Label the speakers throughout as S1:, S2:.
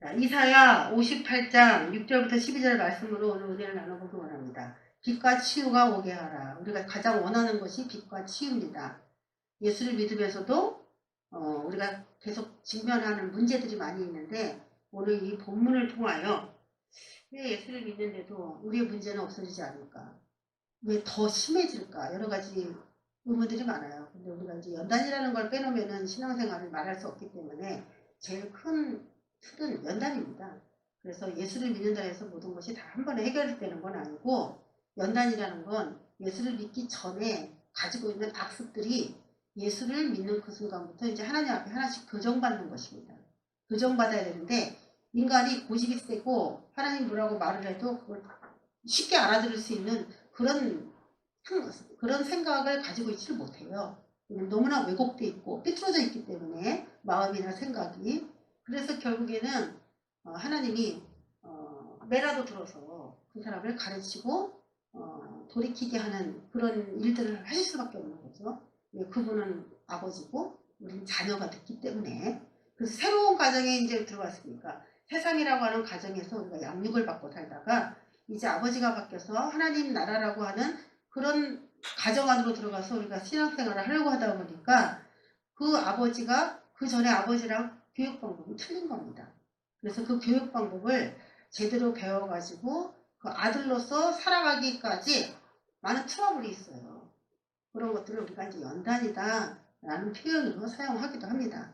S1: 자, 이사야 58장 6절부터 12절 말씀으로 오늘 은혜를 나눠보기 원합니다. 빛과 치유가 오게 하라. 우리가 가장 원하는 것이 빛과 치유입니다. 예수를 믿으면서도 우리가 계속 직면하는 문제들이 많이 있는데 오늘 이 본문을 통하여 왜 예수를 믿는데도 우리의 문제는 없어지지 않을까? 왜 더 심해질까? 여러 가지 의문들이 많아요. 근데 우리가 이제 연단이라는 걸 빼놓으면은 신앙생활을 말할 수 없기 때문에 제일 큰 틀은 연단입니다. 그래서 예수를 믿는다 해서 모든 것이 다 한 번에 해결되는 건 아니고 연단이라는 건 예수를 믿기 전에 가지고 있는 악습들이 예수를 믿는 그 순간부터 이제 하나님 앞에 하나씩 교정받는 것입니다. 교정받아야 되는데 인간이 고집이 세고 하나님 뭐라고 말을 해도 그걸 쉽게 알아들을 수 있는 그런 생각을 가지고 있지를 못해요. 너무나 왜곡되어 있고 삐뚤어져 있기 때문에 마음이나 생각이. 그래서 결국에는 하나님이 매라도 들어서 그 사람을 가르치고 돌이키게 하는 그런 일들을 하실 수밖에 없는 거죠. 그분은 아버지고 우리는 자녀가 됐기 때문에. 그래서 새로운 가정에 이제 들어왔으니까 세상이라고 하는 가정에서 우리가 양육을 받고 살다가 이제 아버지가 바뀌어서 하나님 나라라고 하는 그런 가정 안으로 들어가서 우리가 신앙생활을 하려고 하다 보니까 그 아버지가 그 전에 아버지랑 교육 방법이 틀린 겁니다. 그래서 그 교육 방법을 제대로 배워가지고 그 아들로서 살아가기까지 많은 트러블이 있어요. 그런 것들을 우리가 이제 연단이다 라는 표현으로 사용하기도 합니다.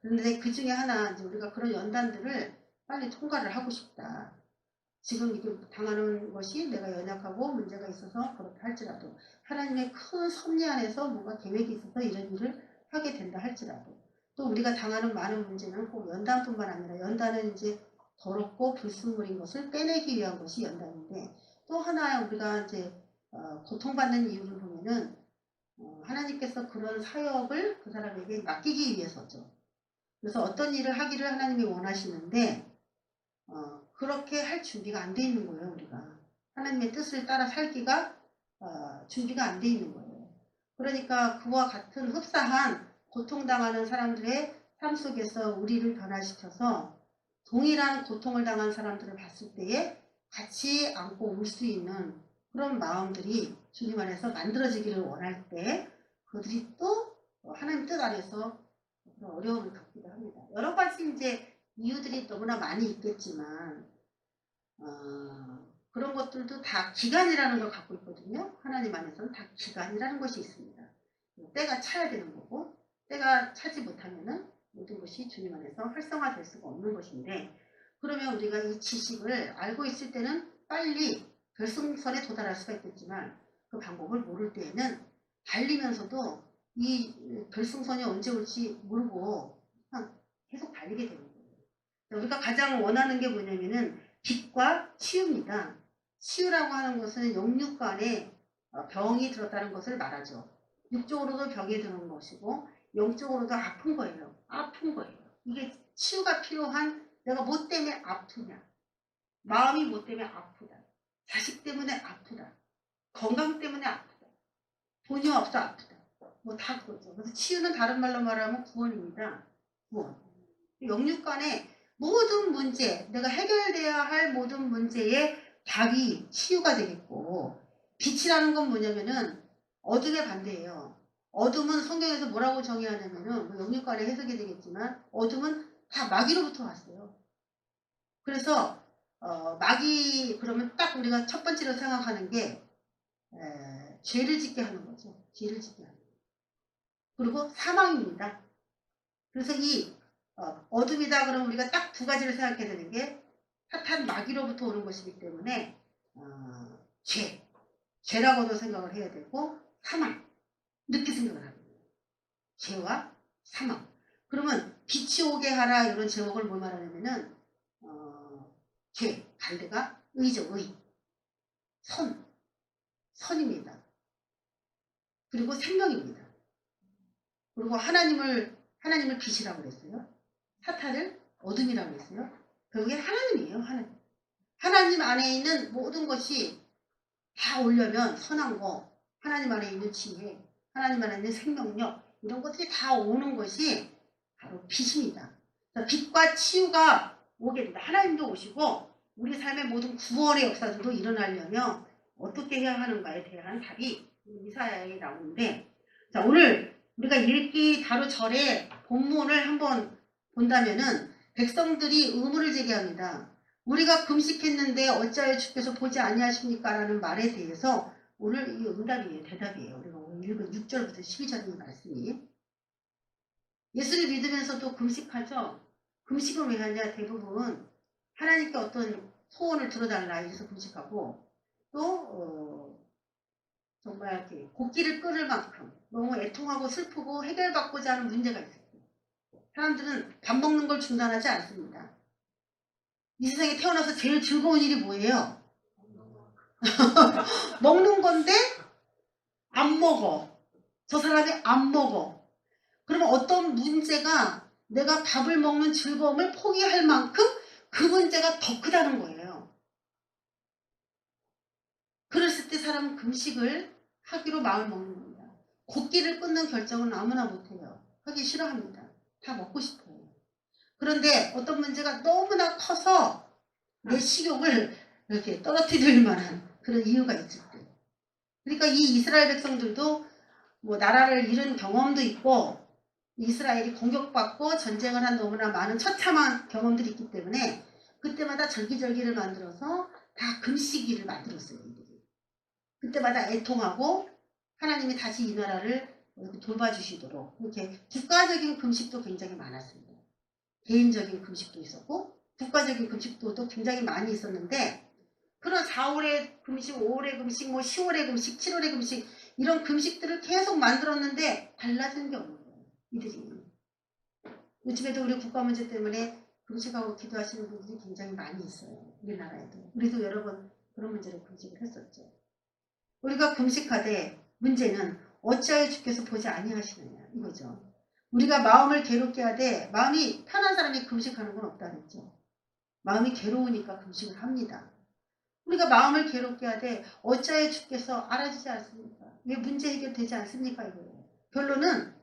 S1: 그런데 그 중에 하나 이제 우리가 그런 연단들을 빨리 통과를 하고 싶다. 지금 이게 당하는 것이 내가 연약하고 문제가 있어서 그렇다 할지라도 하나님의 큰 섭리 안에서 뭔가 계획이 있어서 이런 일을 하게 된다 할지라도 또 우리가 당하는 많은 문제는 꼭 연단뿐만 아니라 연단은 이제 더럽고 불순물인 것을 빼내기 위한 것이 연단인데 또 하나 우리가 이제 고통받는 이유를 보면은 하나님께서 그런 사역을 그 사람에게 맡기기 위해서죠. 그래서 어떤 일을 하기를 하나님이 원하시는데 그렇게 할 준비가 안 돼 있는 거예요. 우리가 하나님의 뜻을 따라 살기가 준비가 안 돼 있는 거예요. 그러니까 그와 같은 흡사한 고통당하는 사람들의 삶 속에서 우리를 변화시켜서 동일한 고통을 당한 사람들을 봤을 때에 같이 안고 울 수 있는 그런 마음들이 주님 안에서 만들어지기를 원할 때 그들이 또 하나님 뜻 안에서 그런 어려움을 겪기도 합니다. 여러 가지 이제 이유들이 너무나 많이 있겠지만 그런 것들도 다 기간이라는 걸 갖고 있거든요. 하나님 안에서는 다 기간이라는 것이 있습니다. 때가 차야 되는 거고 때가 차지 못하면은 모든 것이 주님 안에서 활성화될 수가 없는 것인데 그러면 우리가 이 지식을 알고 있을 때는 빨리 결승선에 도달할 수가 있겠지만 그 방법을 모를 때에는 달리면서도 이 결승선이 언제 올지 모르고 계속 달리게 되는 거예요. 우리가 가장 원하는 게 뭐냐면은 빛과 치유입니다. 치유라고 하는 것은 영육간에 병이 들었다는 것을 말하죠. 육적으로도 병이 드는 것이고 영적으로도 아픈 거예요. 아픈 거예요. 이게 치유가 필요한 내가 뭐 때문에 아프냐. 마음이 뭐 때문에 아프다. 자식 때문에 아프다. 건강 때문에 아프다. 돈이 없어 아프다. 뭐 다 그거죠. 그래서 치유는 다른 말로 말하면 구원입니다. 구원. 영육간에 모든 문제, 내가 해결돼야 할 모든 문제의 답이 치유가 되겠고 빛이라는 건 뭐냐면은 어둠의 반대예요. 어둠은 성경에서 뭐라고 정의하냐면은 뭐 영육간에 해석이 되겠지만 어둠은 다 마귀로부터 왔어요. 그래서 마귀 그러면 딱 우리가 첫 번째로 생각하는 게 죄를 짓게 하는 거죠. 죄를 짓게 하는 거. 그리고 사망입니다. 그래서 이 어둠이다 그러면 우리가 딱 두 가지를 생각해야 되는 게 사탄 마귀로부터 오는 것이기 때문에 죄라고도 생각을 해야 되고 사망 늦게 생각을 합니다. 죄와 사망. 그러면 빛이 오게 하라 이런 제목을 뭘 말하냐면은 죄, 반대가 의죠. 의. 선입니다. 그리고 생명입니다. 그리고 하나님을 빛이라고 그랬어요. 사탄을 어둠이라고 했어요. 결국에 하나님이에요. 하나님 안에 있는 모든 것이 다 오려면 선한 거, 하나님 안에 있는 지혜, 하나님 안에 있는 생명력 이런 것들이 다 오는 것이 바로 빛입니다. 빛과 치유가 오게 된다. 하나님도 오시고 우리 삶의 모든 구원의 역사들도 일어나려면 어떻게 해야 하는가에 대한 답이 이사야에 나오는데, 자, 오늘 우리가 읽기 바로 절에 본문을 한번 본다면은 백성들이 의문을 제기합니다. 우리가 금식했는데 어찌하여 주께서 보지 아니하십니까? 라는 말에 대해서 오늘 이 응답이에요. 대답이에요. 우리가 오늘 읽은 6절부터 12절의 말씀이. 예수를 믿으면서도 금식하죠. 금식은 왜 하냐? 대부분 하나님께 어떤 소원을 들어달라 해서 금식하고, 또 정말 이렇게 곡기를 끊을 만큼 너무 애통하고 슬프고 해결받고자 하는 문제가 있어요. 사람들은 밥 먹는 걸 중단하지 않습니다. 이 세상에 태어나서 제일 즐거운 일이 뭐예요? 먹는 건데 안 먹어. 저 사람이 안 먹어. 그러면 어떤 문제가 내가 밥을 먹는 즐거움을 포기할 만큼 그 문제가 더 크다는 거예요. 그랬을 때 사람은 금식을 하기로 마음을 먹는 겁니다. 곡기를 끊는 결정은 아무나 못해요. 하기 싫어합니다. 다 먹고 싶어요. 그런데 어떤 문제가 너무나 커서 내 식욕을 이렇게 떨어뜨릴 만한 그런 이유가 있을 때. 그러니까 이 이스라엘 백성들도 뭐 나라를 잃은 경험도 있고, 이스라엘이 공격받고 전쟁을 한 너무나 많은 처참한 경험들이 있기 때문에 그때마다 절기절기를 만들어서 다 금식일을 만들었어요. 이들이. 그때마다 애통하고 하나님이 다시 이 나라를 돌봐주시도록 이렇게 국가적인 금식도 굉장히 많았습니다. 개인적인 금식도 있었고 국가적인 금식도 굉장히 많이 있었는데, 그런 4월의 금식, 5월의 금식, 뭐 10월의 금식, 7월의 금식, 이런 금식들을 계속 만들었는데 달라지는 게 없는 거예요. 이들이. 요즘에도 우리 국가 문제 때문에 금식하고 기도하시는 분들이 굉장히 많이 있어요. 우리나라에도. 우리도 여러 번 그런 문제로 금식을 했었죠. 우리가 금식하되 문제는 어찌하여 주께서 보지 아니하시느냐 이거죠. 우리가 마음을 괴롭게 하되, 마음이 편한 사람이 금식하는 건 없다 그랬죠. 마음이 괴로우니까 금식을 합니다. 우리가 마음을 괴롭게 하되 어찌하여 주께서 알아주지 않습니까? 왜 문제 해결되지 않습니까? 이거예요. 결론은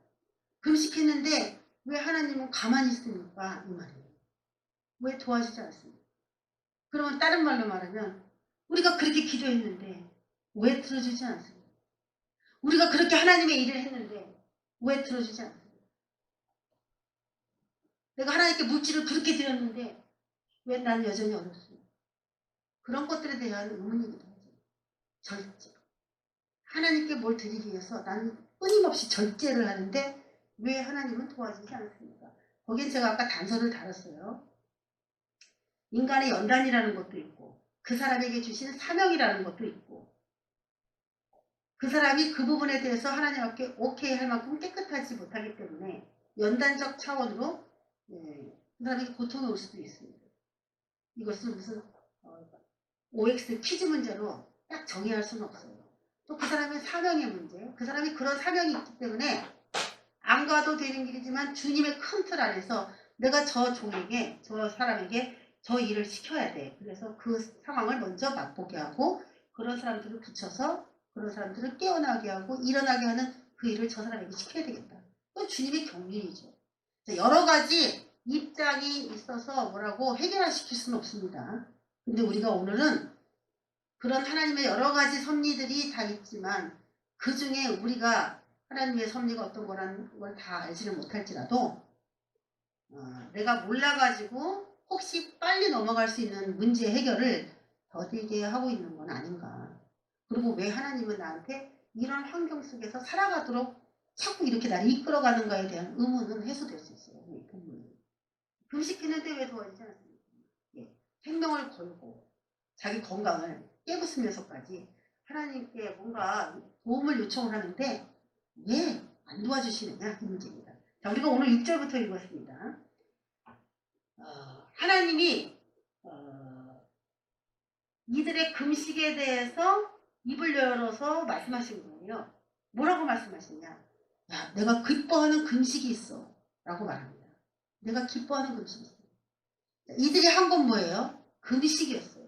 S1: 금식했는데 왜 하나님은 가만히 있습니까? 이 말이에요. 왜 도와주지 않습니까? 그러면 다른 말로 말하면 우리가 그렇게 기도했는데 왜 들어주지 않습니까? 우리가 그렇게 하나님의 일을 했는데 왜 들어주지 않습니까? 내가 하나님께 물질을 그렇게 드렸는데 왜 나는 여전히 어렵습니까? 그런 것들에 대한 의문이기도 하죠. 절제. 하나님께 뭘 드리기 위해서 나는 끊임없이 절제를 하는데 왜 하나님은 도와주지 않습니까? 거기에 제가 아까 단서를 달았어요. 인간의 연단이라는 것도 있고, 그 사람에게 주신 사명이라는 것도 있고, 그 사람이 그 부분에 대해서 하나님 앞에 오케이 할 만큼 깨끗하지 못하기 때문에 연단적 차원으로 그 사람에게 고통이 올 수도 있습니다. 이것을 무슨 OX 퀴즈 문제로 딱 정의할 수는 없어요. 또 그 사람의 사명의 문제, 그 사람이 그런 사명이 있기 때문에 안 가도 되는 길이지만 주님의 큰 틀 안에서 내가 저 종에게, 저 사람에게 저 일을 시켜야 돼. 그래서 그 상황을 먼저 맛보게 하고 그런 사람들을 붙여서 그런 사람들을 깨어나게 하고 일어나게 하는 그 일을 저 사람에게 시켜야 되겠다. 그건 주님의 경륜이죠. 여러 가지 입장이 있어서 뭐라고 해결시킬 수는 없습니다. 근데 우리가 오늘은 그런 하나님의 여러 가지 섭리들이 다 있지만 그 중에 우리가 하나님의 섭리가 어떤 거라는 걸 다 알지는 못할지라도 내가 몰라가지고 혹시 빨리 넘어갈 수 있는 문제 해결을 더디게 하고 있는 건 아닌가. 그리고 왜 하나님은 나한테 이런 환경 속에서 살아가도록 자꾸 이렇게 나를 이끌어가는가에 대한 의문은 해소될 수 있어요. 금식했는데 왜 도와주지 않습니까? 생명을 걸고 자기 건강을 깨부수면서까지 하나님께 뭔가 도움을 요청을 하는데 왜 안 도와주시느냐 이 문제입니다. 자, 우리가 오늘 6절부터 읽었습니다. 하나님이 이들의 금식에 대해서 입을 열어서 말씀하신 거예요. 뭐라고 말씀하시냐? 야, 내가 기뻐하는 금식이 있어 라고 말합니다. 내가 기뻐하는 금식이 있어. 이들이 한 건 뭐예요? 금식이었어요.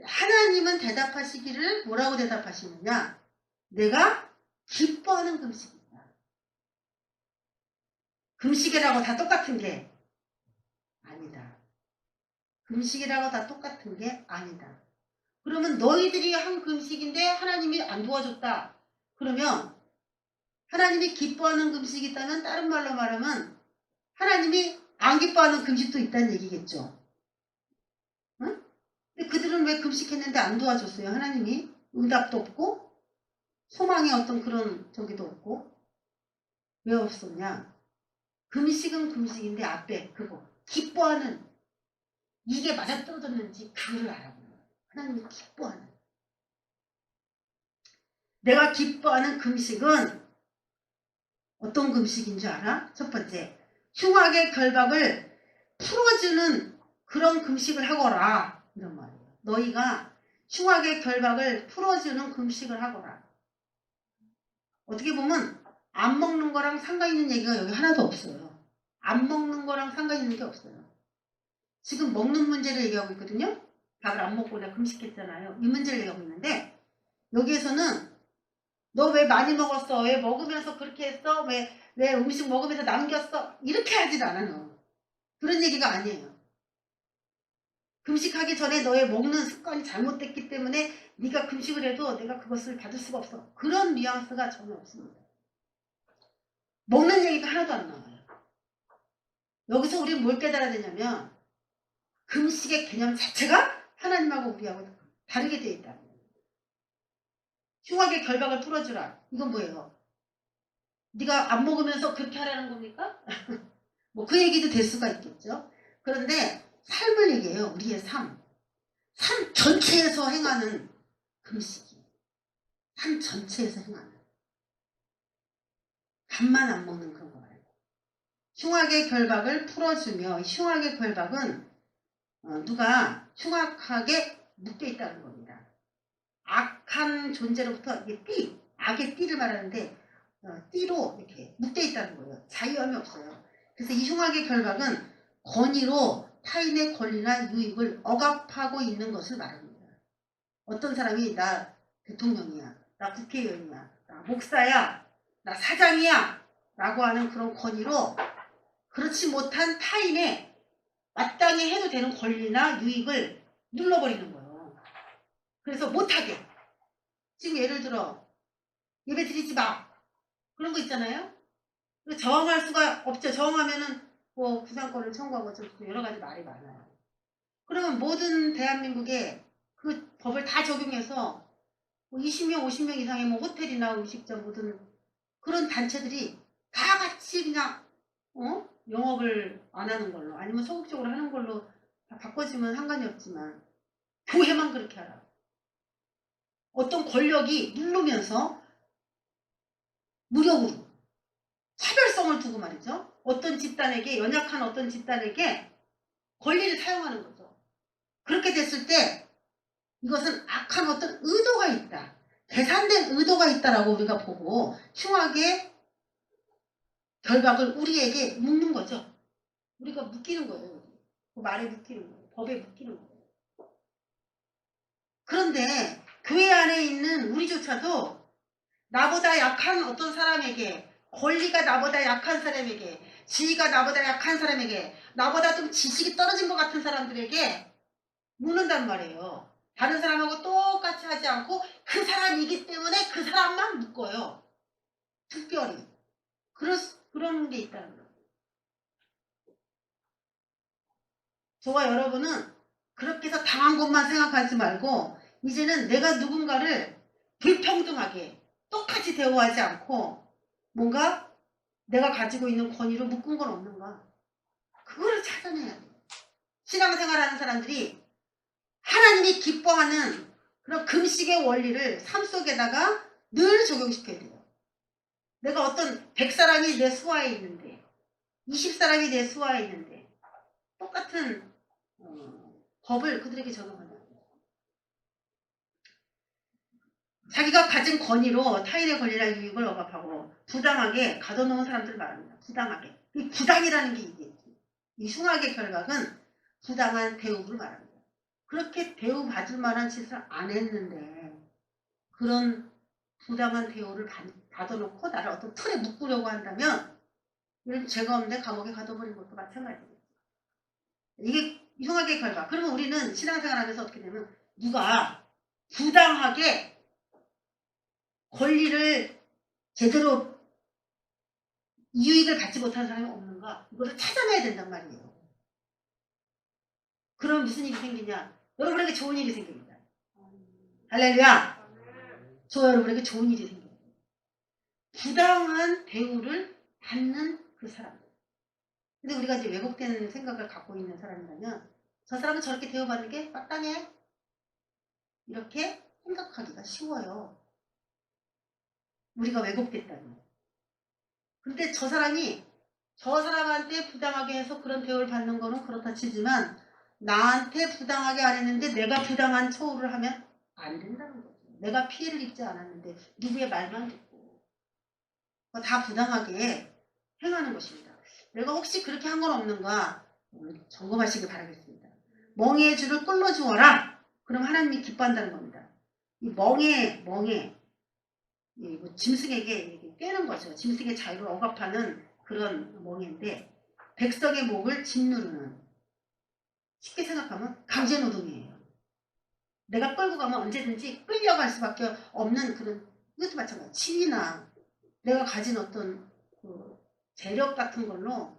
S1: 하나님은 대답하시기를 뭐라고 대답하시느냐? 내가 기뻐하는 금식이다. 금식이라고 다 똑같은 게 아니다. 금식이라고 다 똑같은 게 아니다. 그러면 너희들이 한 금식인데 하나님이 안 도와줬다. 그러면 하나님이 기뻐하는 금식이 있다면 다른 말로 말하면 하나님이 안 기뻐하는 금식도 있다는 얘기겠죠. 응? 근데 그들은 왜 금식했는데 안 도와줬어요? 하나님이 응답도 없고 소망의 어떤 그런 저기도 없고 왜 없었냐? 금식은 금식인데 앞에 그거 기뻐하는 이게 맞아떨어졌는지 그거를 알아보는 거예요. 하나님이 기뻐하는 내가 기뻐하는 금식은 어떤 금식인 줄 알아? 첫 번째 흉악의 결박을 풀어주는 그런 금식을 하거라 이런 말이에요. 너희가 흉악의 결박을 풀어주는 금식을 하거라. 어떻게 보면 안 먹는 거랑 상관있는 얘기가 여기 하나도 없어요. 안 먹는 거랑 상관있는 게 없어요. 지금 먹는 문제를 얘기하고 있거든요. 밥을 안 먹고 내가 금식했잖아요. 이 문제를 얘기하고 있는데 여기에서는 너 왜 많이 먹었어? 왜 먹으면서 그렇게 했어? 왜 음식 먹으면서 남겼어? 이렇게 하지도 않아 너. 그런 얘기가 아니에요. 금식하기 전에 너의 먹는 습관이 잘못됐기 때문에 네가 금식을 해도 내가 그것을 받을 수가 없어. 그런 뉘앙스가 전혀 없습니다. 먹는 얘기가 하나도 안 나와요. 여기서 우리는 뭘 깨달아야 되냐면 금식의 개념 자체가 하나님하고 우리하고 다르게 되어 있다. 흉악의 결박을 풀어주라. 이건 뭐예요? 네가 안 먹으면서 그렇게 하라는 겁니까? 뭐 그 얘기도 될 수가 있겠죠. 그런데 삶을 얘기해요. 우리의 삶. 삶 전체에서 행하는 금식이. 삶 전체에서 행하는. 밥만 안 먹는 그런 거 말고. 흉악의 결박을 풀어주며 흉악의 결박은 누가 흉악하게 묶여 있다는 겁니다. 악한 존재로부터 이게 악의 띠를 말하는데 띠로 이렇게 묶여 있다는 거예요. 자유함이 없어요. 그래서 이 흉악의 결박은 권위로 타인의 권리나 유익을 억압하고 있는 것을 말합니다. 어떤 사람이 나 대통령이야, 나 국회의원이야, 나 목사야, 나 사장이야 라고 하는 그런 권위로 그렇지 못한 타인의 마땅히 해도 되는 권리나 유익을 눌러버리는 거예요. 그래서 못하게. 지금 예를 들어 예배 드리지 마. 그런 거 있잖아요. 저항할 수가 없죠. 저항하면은 뭐 구상권을 청구하고 여러 가지 말이 많아요. 그러면 모든 대한민국에 그 법을 다 적용해서 20명, 50명 이상의 뭐 호텔이나 음식점 모든 그런 단체들이 다 같이 그냥 영업을 안 하는 걸로 아니면 소극적으로 하는 걸로 다 바꿔지면 상관이 없지만 교회만 그렇게 하라. 어떤 권력이 누르면서 무력으로 차별성을 두고 말이죠. 어떤 집단에게 연약한 어떤 집단에게 권리를 사용하는 거죠. 그렇게 됐을 때 이것은 악한 어떤 의도가 있다. 계산된 의도가 있다라고 우리가 보고 흉하게 결박을 우리에게 묶는 거죠. 우리가 묶이는 거예요. 그 말에 묶이는 거예요. 법에 묶이는 거예요. 그런데 교회 안에 있는 우리조차도 나보다 약한 어떤 사람에게 권리가 나보다 약한 사람에게 지위가 나보다 약한 사람에게 나보다 좀 지식이 떨어진 것 같은 사람들에게 묻는단 말이에요. 다른 사람하고 똑같이 하지 않고 그 사람이기 때문에 그 사람만 묶어요. 특별히. 그런 게 있다는 거예요. 저와 여러분은 그렇게 해서 당한 것만 생각하지 말고 이제는 내가 누군가를 불평등하게 똑같이 대우하지 않고 뭔가 내가 가지고 있는 권위로 묶은 건 없는가. 그거를 찾아내야 돼요. 신앙생활하는 사람들이 하나님이 기뻐하는 그런 금식의 원리를 삶 속에다가 늘 적용시켜야 돼요. 내가 어떤 100사람이 내 수하에 있는데 20사람이 내 수하에 있는데 똑같은 법을 그들에게 적용하는 거예요. 자기가 가진 권위로 타인의 권리나 유익을 억압하고 부당하게 가둬놓은 사람들을 말합니다. 부당하게. 이 부당이라는 게 이게 이 흉악의 결박은 부당한 대우를 말합니다. 그렇게 대우받을 만한 짓을 안 했는데 그런 부당한 대우를 받아놓고 나를 어떤 틀에 묶으려고 한다면 이런 죄가 없는데 감옥에 가둬버린 것도 마찬가지예요. 흉악의 결과. 그러면 우리는 신앙생활하면서 어떻게 되면 누가 부당하게 권리를 제대로 유익을 받지 못하는 사람이 없는가? 이거를 찾아내야 된단 말이에요. 그럼 무슨 일이 생기냐? 여러분에게 좋은 일이 생깁니다. 할렐루야! 저 여러분에게 좋은 일이 생겨요. 부당한 대우를 받는 그 사람. 근데 우리가 이제 왜곡된 생각을 갖고 있는 사람이라면 저 사람은 저렇게 대우받는 게 마땅해. 이렇게 생각하기가 쉬워요. 우리가 왜곡됐다면. 근데 저 사람한테 부당하게 해서 그런 대우를 받는 거는 그렇다 치지만 나한테 부당하게 안 했는데 내가 부당한 처우를 하면 안 된다는 거죠. 내가 피해를 입지 않았는데 누구의 말만 듣고 다 부당하게 행하는 것입니다. 내가 혹시 그렇게 한 건 없는가 점검하시기 바라겠습니다. 멍에의 줄을 꿀로 주어라. 그럼 하나님이 기뻐한다는 겁니다. 이 멍에 짐승에게 꿰는 거죠. 짐승의 자유를 억압하는 그런 멍에인데 백성의 목을 짓누르는, 쉽게 생각하면 강제노동이에요. 내가 끌고 가면 언제든지 끌려갈 수밖에 없는 그런, 이것도 마찬가지예요. 치위나 내가 가진 어떤 그 재력 같은 걸로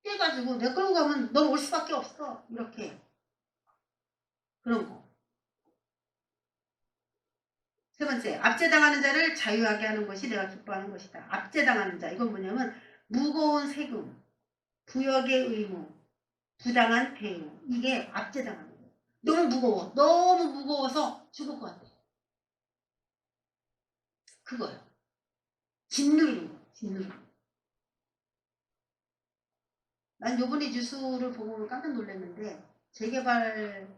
S1: 깨가지고 내가 끌고 가면 너 올 수밖에 없어. 이렇게 그런 거. 세 번째, 압제당하는 자를 자유하게 하는 것이 내가 기뻐하는 것이다. 압제당하는 자, 이건 뭐냐면 무거운 세금, 부역의 의무, 부당한 대우, 이게 압제당하는 거예요. 너무 무거워서 죽을 것 같아. 그거요. 짓누르는 거, 짓누르는 거. 난 요번에 뉴스를 보고 깜짝 놀랐는데 재개발,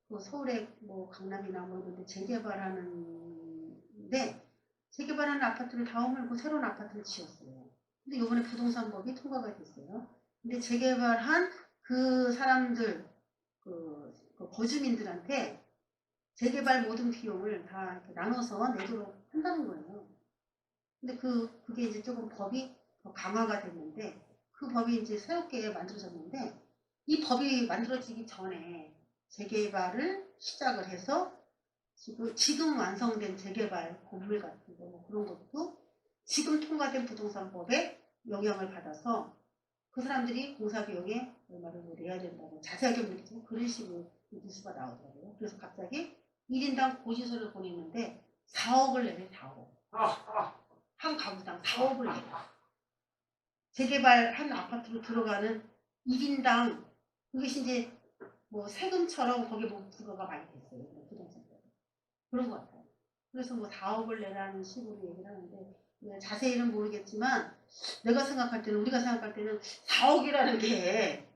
S1: 그 서울에 뭐 강남이나 뭐 이런 데 재개발하는데 재개발하는 아파트를 다 허물고 새로운 아파트를 지었어요. 근데 요번에 부동산법이 통과가 됐어요. 근데 재개발한 그 사람들, 그 거주민들한테 재개발 모든 비용을 다 이렇게 나눠서 내도록 한다는 거예요. 근데 그게 이제 조금 법이 더 강화가 됐는데 그 법이 이제 새롭게 만들어졌는데 이 법이 만들어지기 전에 재개발을 시작을 해서 지금 완성된 재개발 건물 같은 거 뭐 그런 것도 지금 통과된 부동산법에 영향을 받아서 그 사람들이 공사비용에 얼마를 내야 된다고 자세하게 모르겠지만 그런 식으로 뉴스가 나오더라고요. 그래서 갑자기 1인당 고지서를 보냈는데 4억을 내래. 4억. 한 가구당 4억을 내래. 재개발한 아파트로 들어가는 1인당, 그것이 이제 뭐 세금처럼 거기에 뭐 부과가 많이 됐어요. 부동산법. 그런 것 같아요. 그래서 뭐 4억을 내라는 식으로 얘기를 하는데 자세히는 모르겠지만 우리가 생각할 때는 4억이라는 게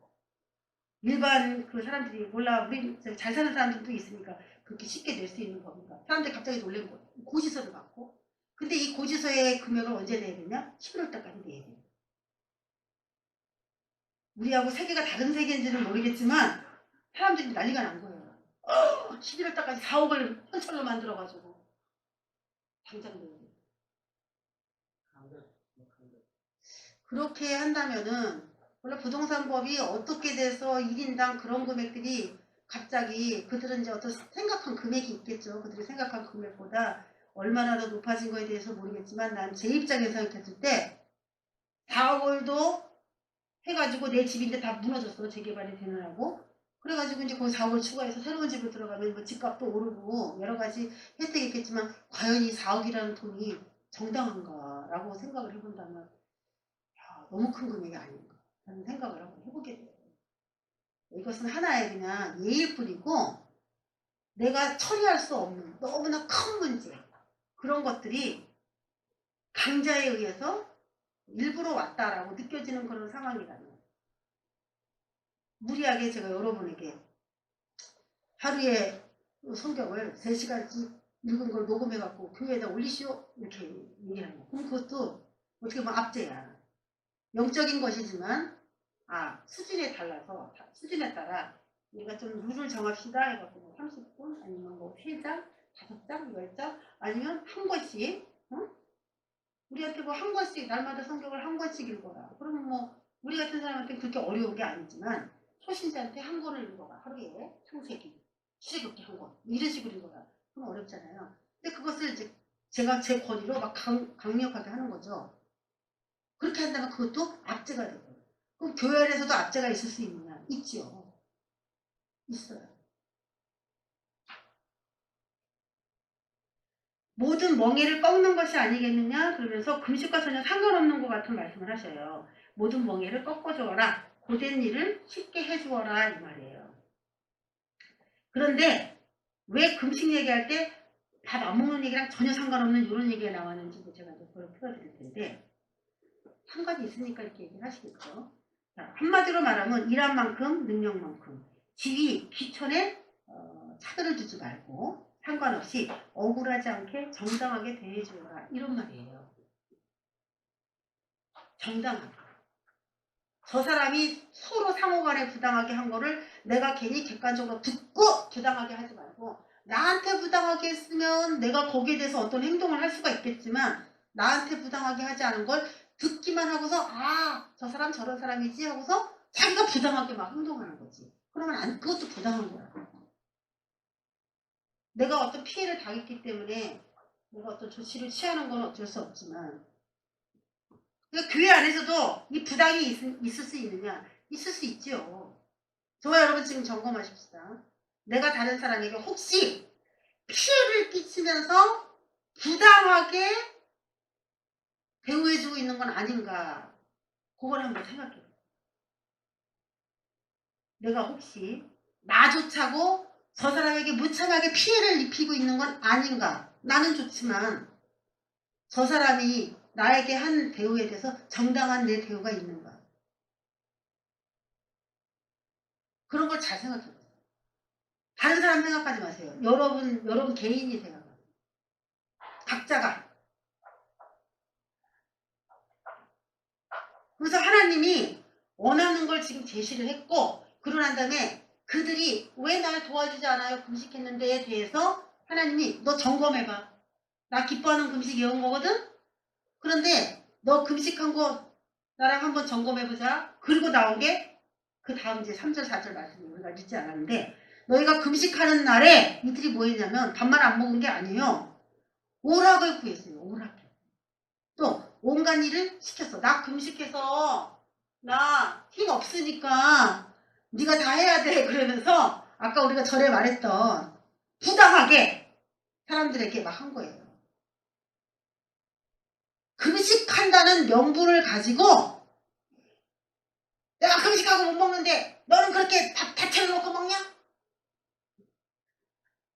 S1: 일반 그 사람들이 몰라, 우리 잘 사는 사람들도 있으니까 그렇게 쉽게 낼 수 있는 겁니까? 사람들이 갑자기 놀란 거예요. 고지서를 받고. 근데 이 고지서의 금액을 언제 내야 되냐? 11월 달까지 내야 돼요. 우리하고 세계가 다른 세계인지는 모르겠지만 사람들이 난리가 난 거예요. 11월 달까지 4억을 현찰로 만들어가지고 당장 내야 돼요. 그렇게 한다면은 원래 부동산법이 어떻게 돼서 1인당 그런 금액들이 갑자기, 그들은 이제 어떤 생각한 금액이 있겠죠. 그들이 생각한 금액보다 얼마나 더 높아진 거에 대해서 모르겠지만 난 제 입장에서 생각했을 때 4억을도 해가지고 내 집인데 다 무너졌어. 재개발이 되느라고. 그래가지고 이제 거기 4억을 추가해서 새로운 집을 들어가면 뭐 집값도 오르고 여러 가지 혜택이 있겠지만 과연 이 4억이라는 돈이 정당한가라고 생각을 해본다면 너무 큰 금액이 아닌가 하는 생각을 한번 해보게 돼요. 이것은 하나의 그냥 예일 뿐이고 내가 처리할 수 없는 너무나 큰 문제, 그런 것들이 강자에 의해서 일부러 왔다라고 느껴지는 그런 상황이라면 무리하게 제가 여러분에게 하루에 성경을 3시간씩 읽은 걸 녹음해갖고 교회에다 올리시오 이렇게 얘기를 하는 거예요. 그럼 그것도 어떻게 보면 압제야. 영적인 것이지만 수준에 달라서 수준에 따라 우리가 좀 룰을 정합시다 해갖고 뭐 30분 아니면 뭐 3장, 5장, 10장 아니면 한 권씩 우리한테 뭐 한 권씩 날마다 성경을 한 권씩 읽어라. 그러면 뭐 우리 같은 사람한테 그렇게 어려운 게 아니지만 초신자한테 한 권을 읽어봐. 하루에 창세기 출애굽기 한 권. 이런 식으로 읽어봐. 그럼 어렵잖아요. 근데 그것을 이제 제가 제 권위로 막 강력하게 하는 거죠. 그렇게 한다면 그것도 압제가 되고. 그럼 교회 안에서도 압제가 있을 수 있느냐? 있지요. 있어요. 모든 멍에를 꺾는 것이 아니겠느냐? 그러면서 금식과 전혀 상관없는 것 같은 말씀을 하셔요. 모든 멍에를 꺾어주어라. 고된 일을 쉽게 해주어라. 이 말이에요. 그런데 왜 금식 얘기할 때 밥 안 먹는 얘기랑 전혀 상관없는 이런 얘기가 나왔는지도 제가 이제 그걸 풀어드릴 텐데 상관이 있으니까 이렇게 얘기를 하시겠죠. 자, 한마디로 말하면 일한 만큼 능력만큼 지위, 귀천에 차별을 두지 말고 상관없이 억울하지 않게 정당하게 대해주어라. 이런 말이에요. 정당하게. 저 사람이 서로 상호간에 부당하게 한 거를 내가 괜히 객관적으로 듣고 부당하게 하지 말고 나한테 부당하게 했으면 내가 거기에 대해서 어떤 행동을 할 수가 있겠지만 나한테 부당하게 하지 않은 걸 듣기만 하고서 아, 저 사람 저런 사람이지 하고서 자기가 부당하게 막 행동하는 거지. 그러면 그것도 부당한 거야. 내가 어떤 피해를 당했기 때문에 내가 어떤 조치를 취하는 건 어쩔 수 없지만 그러니까 교회 안에서도 이 부당이 있을 수 있느냐? 있을 수 있지요. 저와 여러분 지금 점검하십시다. 내가 다른 사람에게 혹시 피해를 끼치면서 부당하게 대우해주고 있는 건 아닌가? 그걸 한번 생각해요. 내가 혹시 나조차고 저 사람에게 무참하게 피해를 입히고 있는 건 아닌가? 나는 좋지만 저 사람이 나에게 한 대우에 대해서 정당한 내 대우가 있는가? 그런 걸 잘 생각해보세요. 다른 사람 생각하지 마세요. 여러분 개인이 생각하세요. 각자가. 그래서 하나님이 원하는 걸 지금 제시를 했고 그러고 난 다음에 그들이 왜 날 도와주지 않아요? 금식했는데에 대해서 하나님이 너 점검해봐. 나 기뻐하는 금식 이런 거거든? 그런데 너 금식한 거 나랑 한번 점검해보자. 그리고 나온 게 그 다음 이제 3절 4절 말씀을 우리가 읽지 않았는데 너희가 금식하는 날에 이들이 뭐 했냐면 밥만 안 먹은 게 아니에요. 오락을 구했어요. 오락. 또 온갖 일을 시켰어. 나 금식해서 나 힘 없으니까 네가 다 해야 돼. 그러면서 아까 우리가 전에 말했던 부당하게 사람들에게 막 한 거예요. 금식한다는 명분을 가지고 내가 금식하고 못 먹는데 너는 그렇게 밥 다 차려놓고 먹냐?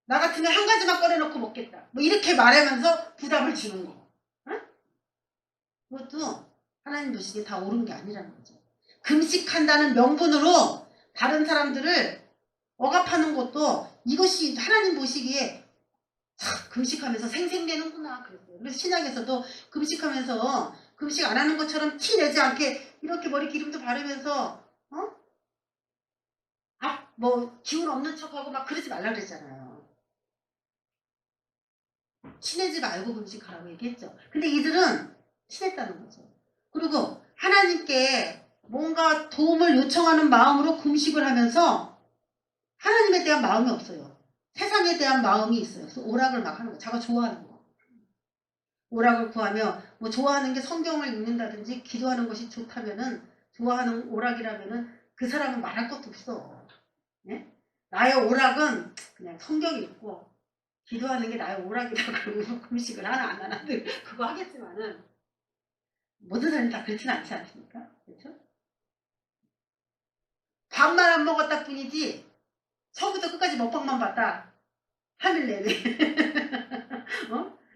S1: 나 같으면 한 가지만 꺼내놓고 먹겠다. 뭐 이렇게 말하면서 부담을 주는 거. 응? 그것도 하나님 보시기에 다 옳은 게 아니라는 거죠. 금식한다는 명분으로 다른 사람들을 억압하는 것도 이것이 하나님 보시기에 금식하면서 생생내는구나 그랬어요. 그래서 신약에서도 금식하면서 금식 안 하는 것처럼 티 내지 않게 이렇게 머리 기름도 바르면서 뭐 기운 없는 척하고 막 그러지 말라 그랬잖아요. 친해지 말고 금식하라고 얘기했죠. 근데 이들은 친했다는 거죠. 그리고 하나님께 뭔가 도움을 요청하는 마음으로 금식을 하면서 하나님에 대한 마음이 없어요. 세상에 대한 마음이 있어요. 그래서 오락을 막 하는 거. 자기가 좋아하는 거. 오락을 구하며 뭐 좋아하는 게 성경을 읽는다든지 기도하는 것이 좋다면은 좋아하는 오락이라면은 그 사람은 말할 것도 없어. 네? 나의 오락은 그냥 성경 읽고 기도하는 게 나의 오락이다 그러면 금식을 하나 안 하나 그거 하겠지만은 모든 사람이 다 그렇지는 않지 않습니까? 그렇죠? 밥만 안 먹었다 뿐이지 처음부터 끝까지 먹방만 봤다. 3일 내내.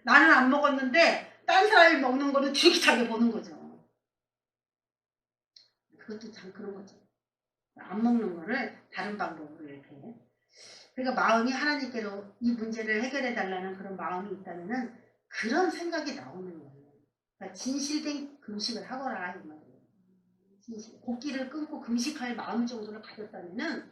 S1: 나는 안 먹었는데 딴 사람이 먹는 거를 줄기차게 보는 거죠. 그것도 참 그런 거죠. 안 먹는 거를 다른 방법으로 이렇게. 그러니까 마음이 하나님께로 이 문제를 해결해 달라는 그런 마음이 있다면은 그런 생각이 나오는 거예요. 그러니까 진실된 금식을 하거라 이 말이에요. 진실. 곡기를 끊고 금식할 마음 정도를 가졌다면은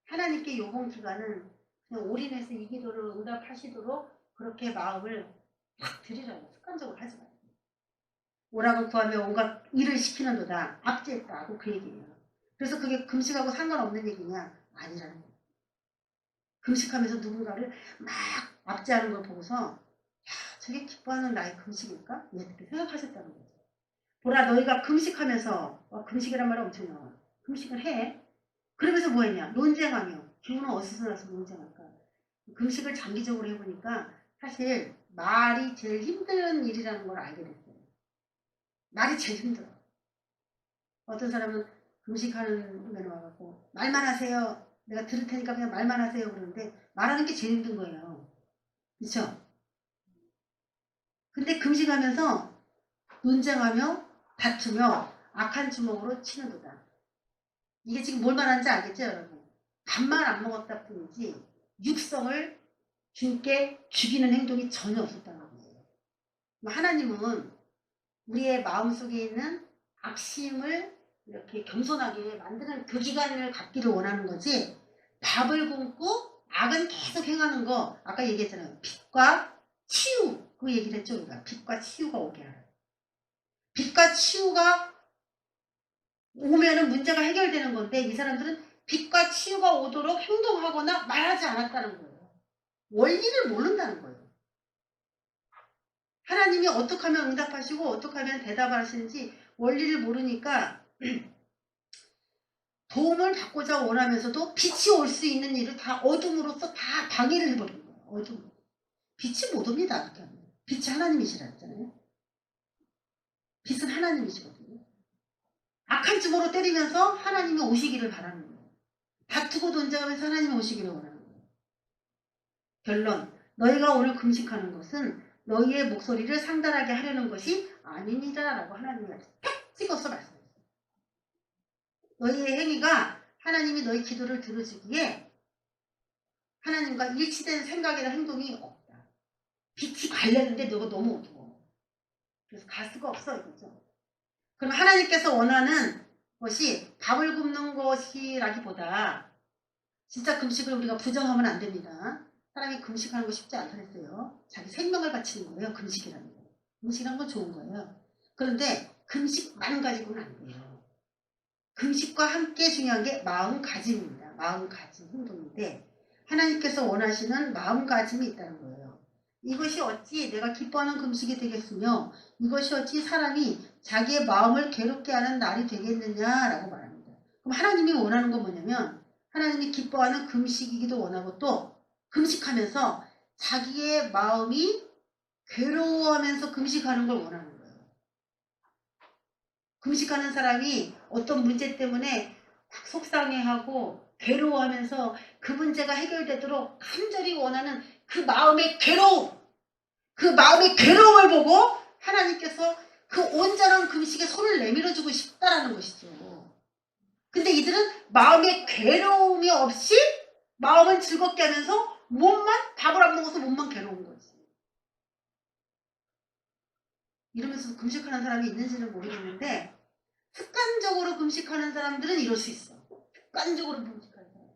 S1: 하나님께 요번 기간은 그냥 올인해서 이 기도를 응답하시도록 그렇게 마음을 딱 드리라고 습관적으로 하지 마요. 오락을 구하며 온갖 일을 시키는도다. 압제했다고 그 얘기예요. 그래서 그게 금식하고 상관없는 얘기냐? 아니라는 거예요. 금식하면서 누군가를 막 압제하는 걸 보고서 야, 저게 기뻐하는 나의 금식일까? 이렇게 생각하셨다는 거죠. 보라, 너희가 금식하면서 금식이란 말이 엄청 나와. 금식을 해. 그러면서 뭐 했냐? 논쟁하며. 기운은 어디서 나서 논쟁할까? 금식을 장기적으로 해보니까 사실 말이 제일 힘든 일이라는 걸 알게 됐어요. 말이 제일 힘들어. 어떤 사람은 금식하는 면에 와갖고 말만 하세요. 내가 들을 테니까 그냥 말만 하세요. 그러는데 말하는 게 제일 힘든 거예요. 그렇죠? 근데 금식하면서 논쟁하며 다투며 악한 주먹으로 치는 거다. 이게 지금 뭘 말하는지 알겠죠, 여러분? 밥만 안 먹었다 뿐이지 육성을 주께 죽이는 행동이 전혀 없었다는 거예요. 하나님은 우리의 마음속에 있는 악심을 이렇게 겸손하게 만드는 그 기간을 갖기를 원하는 거지, 밥을 굶고 악은 계속 행하는 거, 아까 얘기했잖아요. 빛과 치유, 그 얘기를 했죠. 우리가 빛과 치유가 오게 하라. 빛과 치유가 오면은 문제가 해결되는 건데, 이 사람들은 빛과 치유가 오도록 행동하거나 말하지 않았다는 거예요. 원리를 모른다는 거예요. 하나님이 어떻게 하면 응답하시고 어떻게 하면 대답하시는지 원리를 모르니까 도움을 받고자 원하면서도 빛이 올 수 있는 일을 다 어둠으로써 다 방해를 해버리는 거예요. 어둠. 빛이 못 옵니다. 그렇게 하면. 빛이 하나님이시라 했잖아요. 빛은 하나님이시거든요. 악한 주먹으로 때리면서 하나님이 오시기를 바라는 거예요. 다투고 논쟁하면서 하나님이 오시기를 원하는 거예요. 결론. 너희가 오늘 금식하는 것은 너희의 목소리를 상달하게 하려는 것이 아니니라라고 하나님이 탁 찍어서 말씀했어요. 너희의 행위가 하나님이 너희 기도를 들어주기에 하나님과 일치된 생각이나 행동이 없다. 빛이 가려는데 너가 너무 어두워. 그래서 갈 수가 없어 이거죠. 그럼 하나님께서 원하는 것이 밥을 굶는 것이라기보다, 진짜 금식을 우리가 부정하면 안 됩니다. 사람이 금식하는 거 쉽지 않다랬어요. 자기 생명을 바치는 거예요. 금식이라는 거. 금식이라는 건 좋은 거예요. 그런데 금식만 가지고는 안 돼요. 금식과 함께 중요한 게 마음가짐입니다. 마음가짐 행동인데, 하나님께서 원하시는 마음가짐이 있다는 거예요. 이것이 어찌 내가 기뻐하는 금식이 되겠으며 이것이 어찌 사람이 자기의 마음을 괴롭게 하는 날이 되겠느냐라고 말합니다. 그럼 하나님이 원하는 건 뭐냐면, 하나님이 기뻐하는 금식이기도 원하고, 또 금식하면서 자기의 마음이 괴로워하면서 금식하는 걸 원하는 거예요. 금식하는 사람이 어떤 문제 때문에 막 속상해하고 괴로워하면서 그 문제가 해결되도록 간절히 원하는 그 마음의 괴로움, 그 마음의 괴로움을 보고 하나님께서 그 온전한 금식에 손을 내밀어주고 싶다라는 것이죠. 근데 이들은 마음의 괴로움이 없이 마음을 즐겁게 하면서 몸만, 밥을 안 먹어서 몸만 괴로운 거지. 이러면서 금식하는 사람이 있는지는 모르겠는데, 습관적으로 금식하는 사람들은 이럴 수 있어. 습관적으로 금식하는 사람.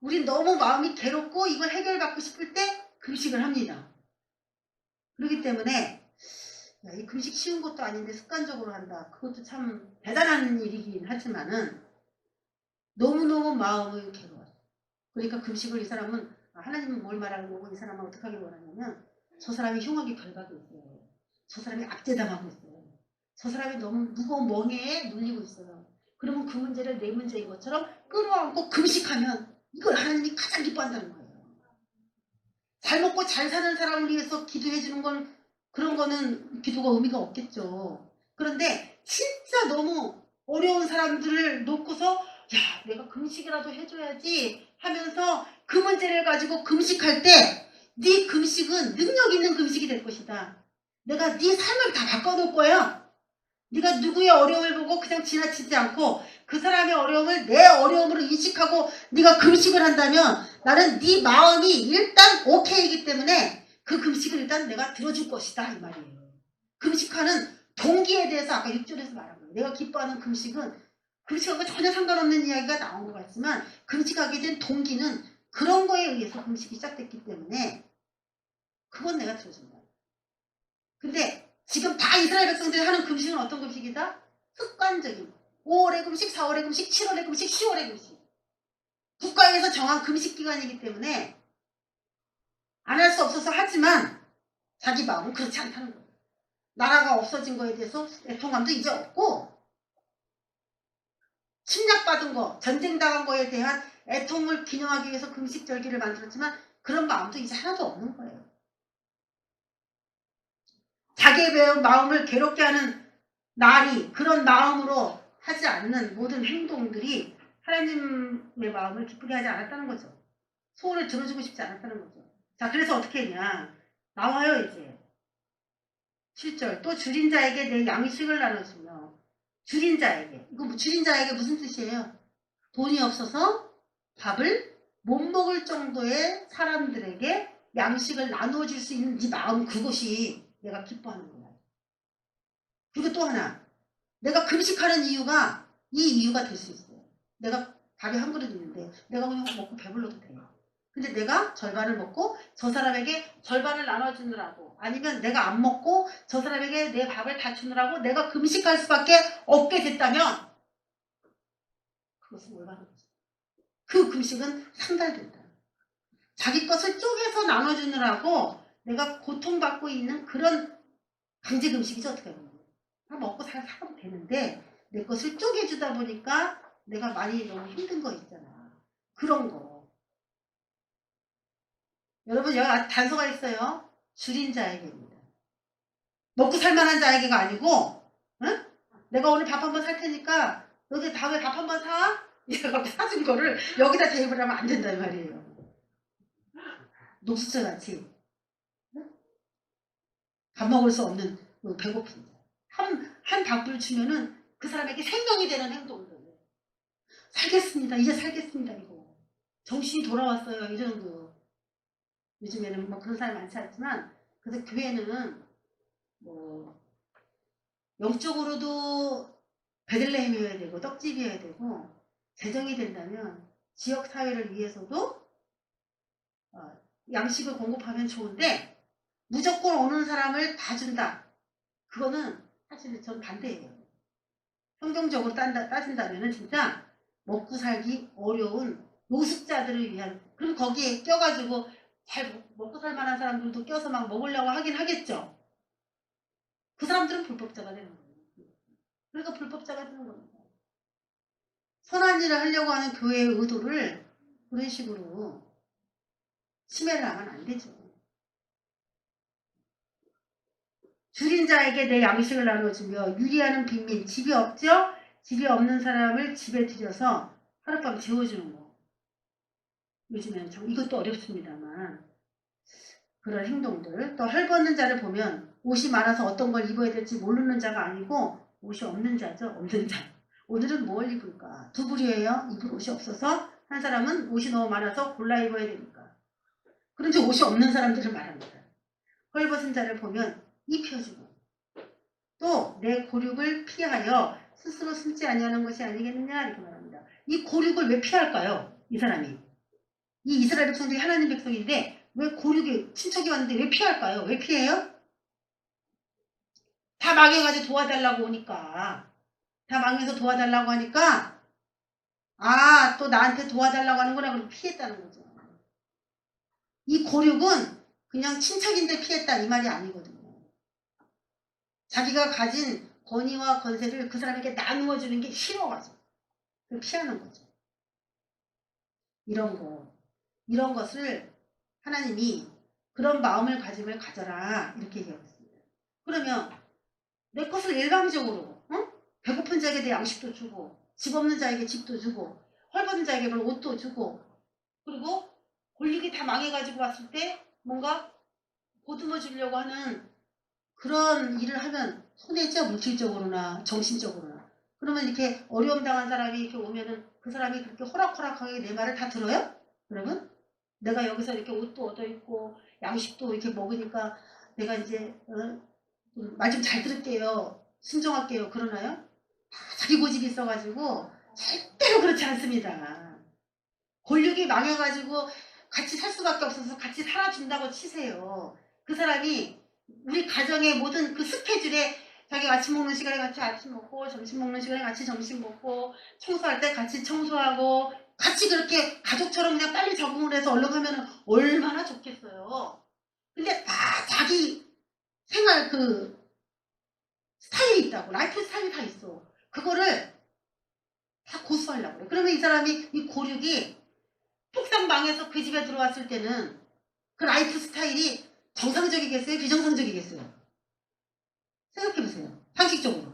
S1: 우린 너무 마음이 괴롭고 이걸 해결받고 싶을 때 금식을 합니다. 그렇기 때문에 야, 이 금식 쉬운 것도 아닌데 습관적으로 한다. 그것도 참 대단한 일이긴 하지만은 너무너무 마음이 괴로워요. 그러니까 금식을 이 사람은, 하나님은 뭘 말하는 거고 이 사람은 어떻게 하길 원하냐면, 저 사람이 흉하게 결박이 있어요. 저 사람이 압제당하고 있어요. 저 사람이 너무 무거운 멍에에 눌리고 있어요. 그러면 그 문제를 내 문제인 것처럼 끌어안고 금식하면 이걸 하나님이 가장 기뻐한다는 거예요. 잘 먹고 잘 사는 사람을 위해서 기도해 주는 건, 그런 거는 기도가 의미가 없겠죠. 그런데 진짜 너무 어려운 사람들을 놓고서 야, 내가 금식이라도 해줘야지 하면서 그 문제를 가지고 금식할 때 네 금식은 능력 있는 금식이 될 것이다. 내가 네 삶을 다 바꿔놓을 거야. 네가 누구의 어려움을 보고 그냥 지나치지 않고 그 사람의 어려움을 내 어려움으로 인식하고 네가 금식을 한다면 나는 네 마음이 일단 오케이이기 때문에 그 금식을 일단 내가 들어줄 것이다 이 말이에요. 금식하는 동기에 대해서 아까 6절에서 말한 거예요. 내가 기뻐하는 금식은, 금식하고 전혀 상관없는 이야기가 나온 것 같지만 금식하게 된 동기는 그런 거에 의해서 금식이 시작됐기 때문에 그건 내가 들어준다. 근데 지금 다 이스라엘 백성들이 하는 금식은 어떤 금식이다? 습관적인, 5월의 금식, 4월의 금식, 7월의 금식, 10월의 금식. 국가에서 정한 금식 기간이기 때문에 안 할 수 없어서 하지만 자기 마음은 그렇지 않다는 거예요. 나라가 없어진 거에 대해서 애통감도 이제 없고 침략받은 거, 전쟁당한 거에 대한 애통을 기념하기 위해서 금식절기를 만들었지만 그런 마음도 이제 하나도 없는 거예요. 자기의 마음을 괴롭게 하는 날이 그런 마음으로 하지 않는 모든 행동들이 하나님의 마음을 기쁘게 하지 않았다는 거죠. 소원을 들어주고 싶지 않았다는 거죠. 자, 그래서 어떻게 했냐. 나와요, 이제. 7절. 또 줄인 자에게 내 양식을 나눠주며. 줄인 자에게. 이거 줄인 자에게 무슨 뜻이에요? 돈이 없어서 밥을 못 먹을 정도의 사람들에게 양식을 나눠줄 수 있는 네 마음, 그것이 내가 기뻐하는 거야. 그리고 또 하나. 내가 금식하는 이유가 이 이유가 될 수 있어요. 내가 밥이 한 그릇 있는데 내가 그냥 먹고 배불러도 돼요. 근데 내가 절반을 먹고 저 사람에게 절반을 나눠주느라고 아니면 내가 안 먹고 저 사람에게 내 밥을 다 주느라고 내가 금식할 수밖에 없게 됐다면 그것은 올바른 거죠. 그 금식은 상달된다. 자기 것을 쪼개서 나눠주느라고 내가 고통받고 있는 그런 강제 금식이죠. 어떻게 보면. 다 먹고 살아도 되는데 내 것을 쪼개주다 보니까 내가 많이 너무 힘든 거 있잖아. 그런 거. 여러분 여기 단서가 있어요. 줄인 자에게입니다. 먹고 살만한 자에게가 아니고 응? 내가 오늘 밥 한번 살 테니까 너희 다음에 밥 한번 사? 이래서 사준 거를 여기다 대입을 하면 안 된단 말이에요. 녹수저 같이 응? 밥 먹을 수 없는 배고픈 자. 한 밥을 주면은 그 사람에게 생명이 되는 행동들. 살겠습니다. 이제 살겠습니다. 이거. 정신이 돌아왔어요. 이 정도. 요즘에는 뭐 그런 사람이 많지 않지만 그래서 교회는 뭐 영적으로도 베들레헴이어야 되고 떡집이어야 되고 재정이 된다면 지역 사회를 위해서도 양식을 공급하면 좋은데 무조건 오는 사람을 다 준다. 그거는 사실 전 반대예요. 성경적으로 따진다면 진짜 먹고 살기 어려운 노숙자들을 위한 그럼 거기에 껴가지고 잘 먹고 살 만한 사람들도 껴서 막 먹으려고 하긴 하겠죠. 그 사람들은 불법자가 되는 거예요. 그러니까 불법자가 되는 겁니다. 선한 일을 하려고 하는 교회의 의도를 그런 식으로 침해를 하면 안 되죠. 줄인 자에게 내 양식을 나눠주며 유리하는 빈민, 집이 없죠? 집이 없는 사람을 집에 들여서 하룻밤 재워주는 거. 요즘에는 참 이것도 어렵습니다만 그런 행동들. 또 헐벗는 자를 보면 옷이 많아서 어떤 걸 입어야 될지 모르는 자가 아니고 옷이 없는 자죠. 없는 자. 오늘은 뭘 입을까? 두 부류예요. 입을 옷이 없어서 한 사람은 옷이 너무 많아서 골라 입어야 되니까. 그런데 옷이 없는 사람들을 말합니다. 헐벗은 자를 보면 입혀주고 또 내 고륙을 피하여 스스로 숨지 아니하는 것이 아니겠느냐 이렇게 말합니다. 이 고륙을 왜 피할까요? 이 사람이. 이 이스라엘 백성들이 하나님 백성인데 왜 고륙이 친척이 왔는데 왜 피할까요? 왜 피해요? 다 망해가지고 도와달라고 오니까 다 망해서 도와달라고 하니까 아 또 나한테 도와달라고 하는구나 그럼 피했다는 거죠. 이 고륙은 그냥 친척인데 피했다 이 말이 아니거든요. 자기가 가진 권위와 권세를 그 사람에게 나누어 주는 게 싫어가지고 피하는 거죠. 이런 것을 하나님이 그런 마음을 가짐을 가져라 이렇게 얘기하고 있습니다. 그러면 내 것을 일방적으로 배고픈 자에게 내 양식도 주고 집 없는 자에게 집도 주고 헐벗은 자에게 옷도 주고 그리고 권력이 다 망해가지고 왔을 때 뭔가 보듬어 주려고 하는 그런 일을 하면 손해죠. 물질적으로나 정신적으로나. 그러면 이렇게 어려움 당한 사람이 이렇게 오면은 그 사람이 그렇게 호락호락하게 내 말을 다 들어요? 여러분? 내가 여기서 이렇게 옷도 얻어 입고 양식도 이렇게 먹으니까 내가 이제 말 좀 잘 들을게요. 순종할게요. 그러나요? 다 자기 고집이 있어가지고 절대로 그렇지 않습니다. 권력이 망해가지고 같이 살 수밖에 없어서 같이 살아준다고 치세요. 그 사람이 우리 가정의 모든 그 스케줄에 자기 아침 먹는 시간에 같이 아침 먹고 점심 먹는 시간에 같이 점심 먹고 청소할 때 같이 청소하고 같이 그렇게 가족처럼 그냥 빨리 적응을 해서 얼른 하면 얼마나 좋겠어요. 근데 다 자기 생활 그 스타일이 있다고. 라이프 스타일이 다 있어. 그거를 다 고수하려고 그래. 그러면 이 사람이 이 고륙이 톡상방에서 그 집에 들어왔을 때는 그 라이프 스타일이 정상적이겠어요? 비정상적이겠어요? 생각해보세요. 상식적으로.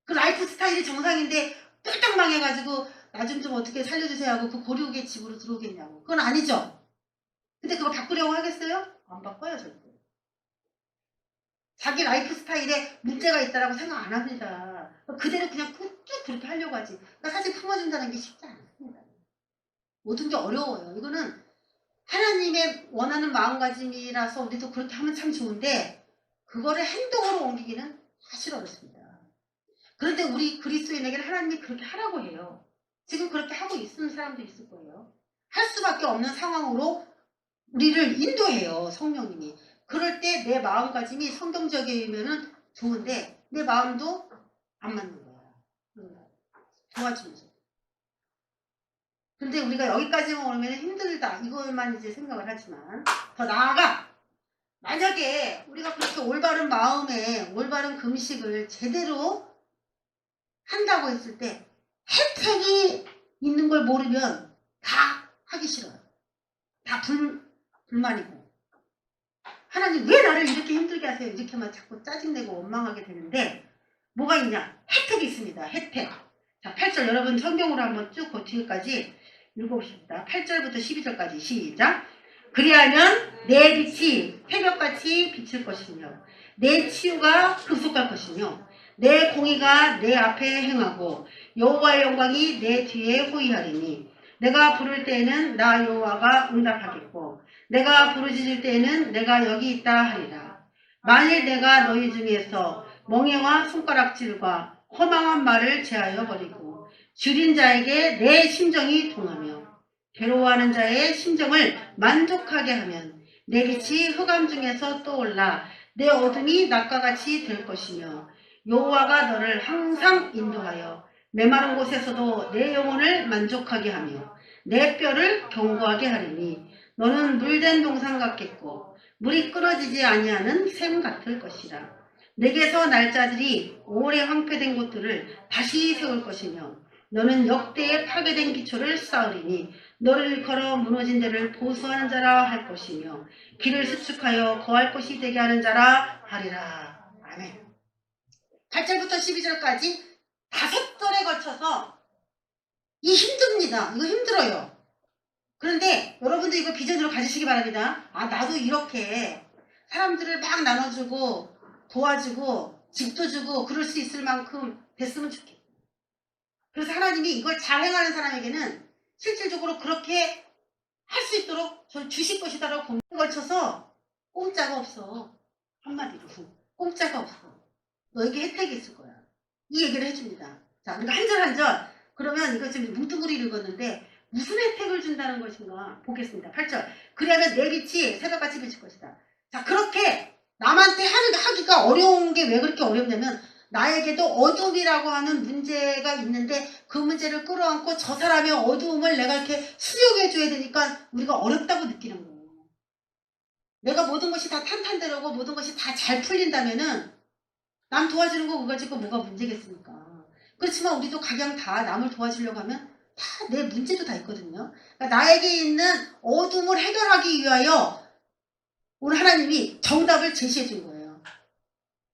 S1: 그 라이프 스타일이 정상인데 쫄딱 망해가지고 나 좀 어떻게 살려주세요 하고 그 고륙의 집으로 들어오겠냐고. 그건 아니죠. 근데 그거 바꾸려고 하겠어요? 안 바꿔요 절대. 자기 라이프 스타일에 문제가 있다라고 생각 안 합니다. 그대로 그냥 쭉 그렇게 하려고 하지. 그러니까 사실 품어준다는 게 쉽지 않습니다. 모든 게 어려워요. 이거는 하나님의 원하는 마음가짐이라서 우리도 그렇게 하면 참 좋은데 그거를 행동으로 옮기기는 사실 어렵습니다. 그런데 우리 그리스도인에게는 하나님이 그렇게 하라고 해요. 지금 그렇게 하고 있는 사람도 있을 거예요. 할 수밖에 없는 상황으로 우리를 인도해요. 성령님이. 그럴 때 내 마음가짐이 성경적이면 좋은데 내 마음도 안 맞는 거야. 도와주면서. 근데 우리가 여기까지만 오면 힘들다. 이것만 이제 생각을 하지만 더 나아가 만약에 우리가 그렇게 올바른 마음에 올바른 금식을 제대로 한다고 했을 때 혜택이 있는 걸 모르면 다 하기 싫어요. 다 불만이고. 하나님 왜 나를 이렇게 힘들게 하세요? 이렇게만 자꾸 짜증내고 원망하게 되는데 뭐가 있냐? 혜택이 있습니다. 혜택. 자, 8절 여러분 성경으로 한번 쭉 그 뒤에까지 읽어보십니다. 8절부터 12절까지 시작. 그리하면 내 빛이 새벽같이 비칠 것이며 내 치유가 급속할 것이며 내 공의가 내 앞에 행하고 여호와의 영광이 내 뒤에 호위하리니 내가 부를 때에는 나 여호와가 응답하겠고 내가 부르짖을 때에는 내가 여기 있다 하리라. 만일 내가 너희 중에서 멍에와 손가락질과 허망한 말을 제하여 버리고 줄인 자에게 내 심정이 동하며 괴로워하는 자의 심정을 만족하게 하면 내 빛이 흑암 중에서 떠올라 내 어둠이 낮과 같이 될 것이며 여호와가 너를 항상 인도하여 메마른 곳에서도 내 영혼을 만족하게 하며 내 뼈를 견고하게 하리니 너는 물된 동산 같겠고 물이 끊어지지 아니하는 샘 같을 것이라. 내게서 날짜들이 오래 황폐된 곳들을 다시 세울 것이며 너는 역대에 파괴된 기초를 쌓으리니 너를 걸어 무너진 데를 보수하는 자라 할 것이며 길을 수축하여 거할 곳이 되게 하는 자라 하리라. 아멘. 8절부터 12절까지 5절에 걸쳐서 이 힘듭니다. 이거 힘들어요. 그런데 여러분들 이거 비전으로 가지시기 바랍니다. 아, 나도 이렇게 사람들을 막 나눠주고 도와주고 집도 주고 그럴 수 있을 만큼 됐으면 좋겠다. 그래서 하나님이 이걸 잘 행하는 사람에게는 실질적으로 그렇게 할 수 있도록 저 주실 것이다라고 공에 걸쳐서 공짜가 없어. 한마디로 공짜가 없어. 너에게 혜택이 있을 거야. 이 얘기를 해줍니다. 자, 우리가 한 절 한 절. 그러면 이거 지금 뭉뚱그리 읽었는데 무슨 혜택을 준다는 것인가 보겠습니다. 8절. 그러면 내 빛이 새벽같이 비칠 것이다. 자, 그렇게 남한테 하기가 어려운 게 왜 그렇게 어렵냐면 나에게도 어둠이라고 하는 문제가 있는데 그 문제를 끌어안고 저 사람의 어두움을 내가 이렇게 수용해 줘야 되니까 우리가 어렵다고 느끼는 거예요. 내가 모든 것이 다 탄탄대로고 모든 것이 다 잘 풀린다면은 남 도와주는 거 그거 가지고 뭐가 문제겠습니까? 그렇지만 우리도 각양 다 남을 도와주려고 하면 다 내 문제도 다 있거든요. 그러니까 나에게 있는 어둠을 해결하기 위하여 오늘 하나님이 정답을 제시해 준 거예요.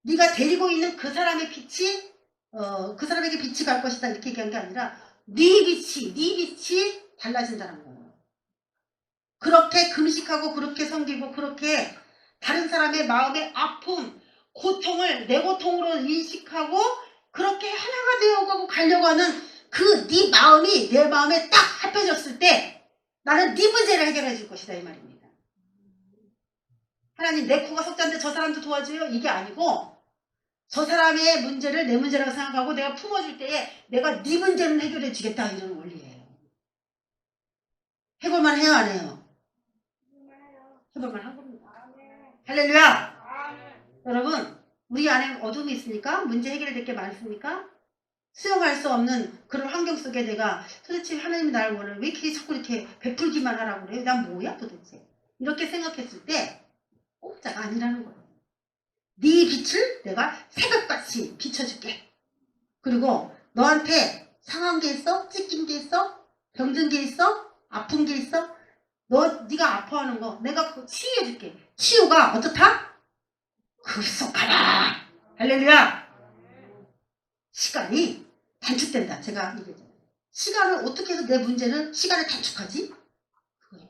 S1: 네가 데리고 있는 그 사람의 빛이 그 사람에게 빛이 갈 것이다 이렇게 얘기한 게 아니라 네 빛이 달라진다는 거예요. 그렇게 금식하고 그렇게 섬기고 그렇게 다른 사람의 마음의 아픔, 고통을 내 고통으로 인식하고 그렇게 하나가 되어가고 가려고 하는 그 네 마음이 내 마음에 딱 합해졌을 때 나는 네 문제를 해결해 줄 것이다 이 말입니다. 하나님 내 코가 석자인데 저 사람도 도와줘요? 이게 아니고 저 사람의 문제를 내 문제라고 생각하고 내가 품어줄 때에 내가 네 문제는 해결해 주겠다 이런 원리예요. 해볼만 해요 안 해요? 해볼만 한 겁니다. 할렐루야. 여러분 우리 안에 어둠이 있으니까 문제 해결될 게 많습니까? 수용할 수 없는 그런 환경 속에 내가 도대체 하나님이 나를 원하는 왜 이렇게 자꾸 이렇게 베풀기만 하라고 그래요? 난 뭐야 도대체? 이렇게 생각했을 때 공짜가 아니라는 거예요. 네 빛을 내가 새벽같이 비춰줄게. 그리고 너한테 상한 게 있어? 찢긴 게 있어? 병든 게 있어? 아픈 게 있어? 네가 아파하는 거 내가 그거 치유해줄게. 치유가 어떻다? 급속하다. 할렐루야. 시간이 단축된다. 제가 얘기했잖아요. 시간을 어떻게 해서 내 문제를 시간을 단축하지? 그거예요.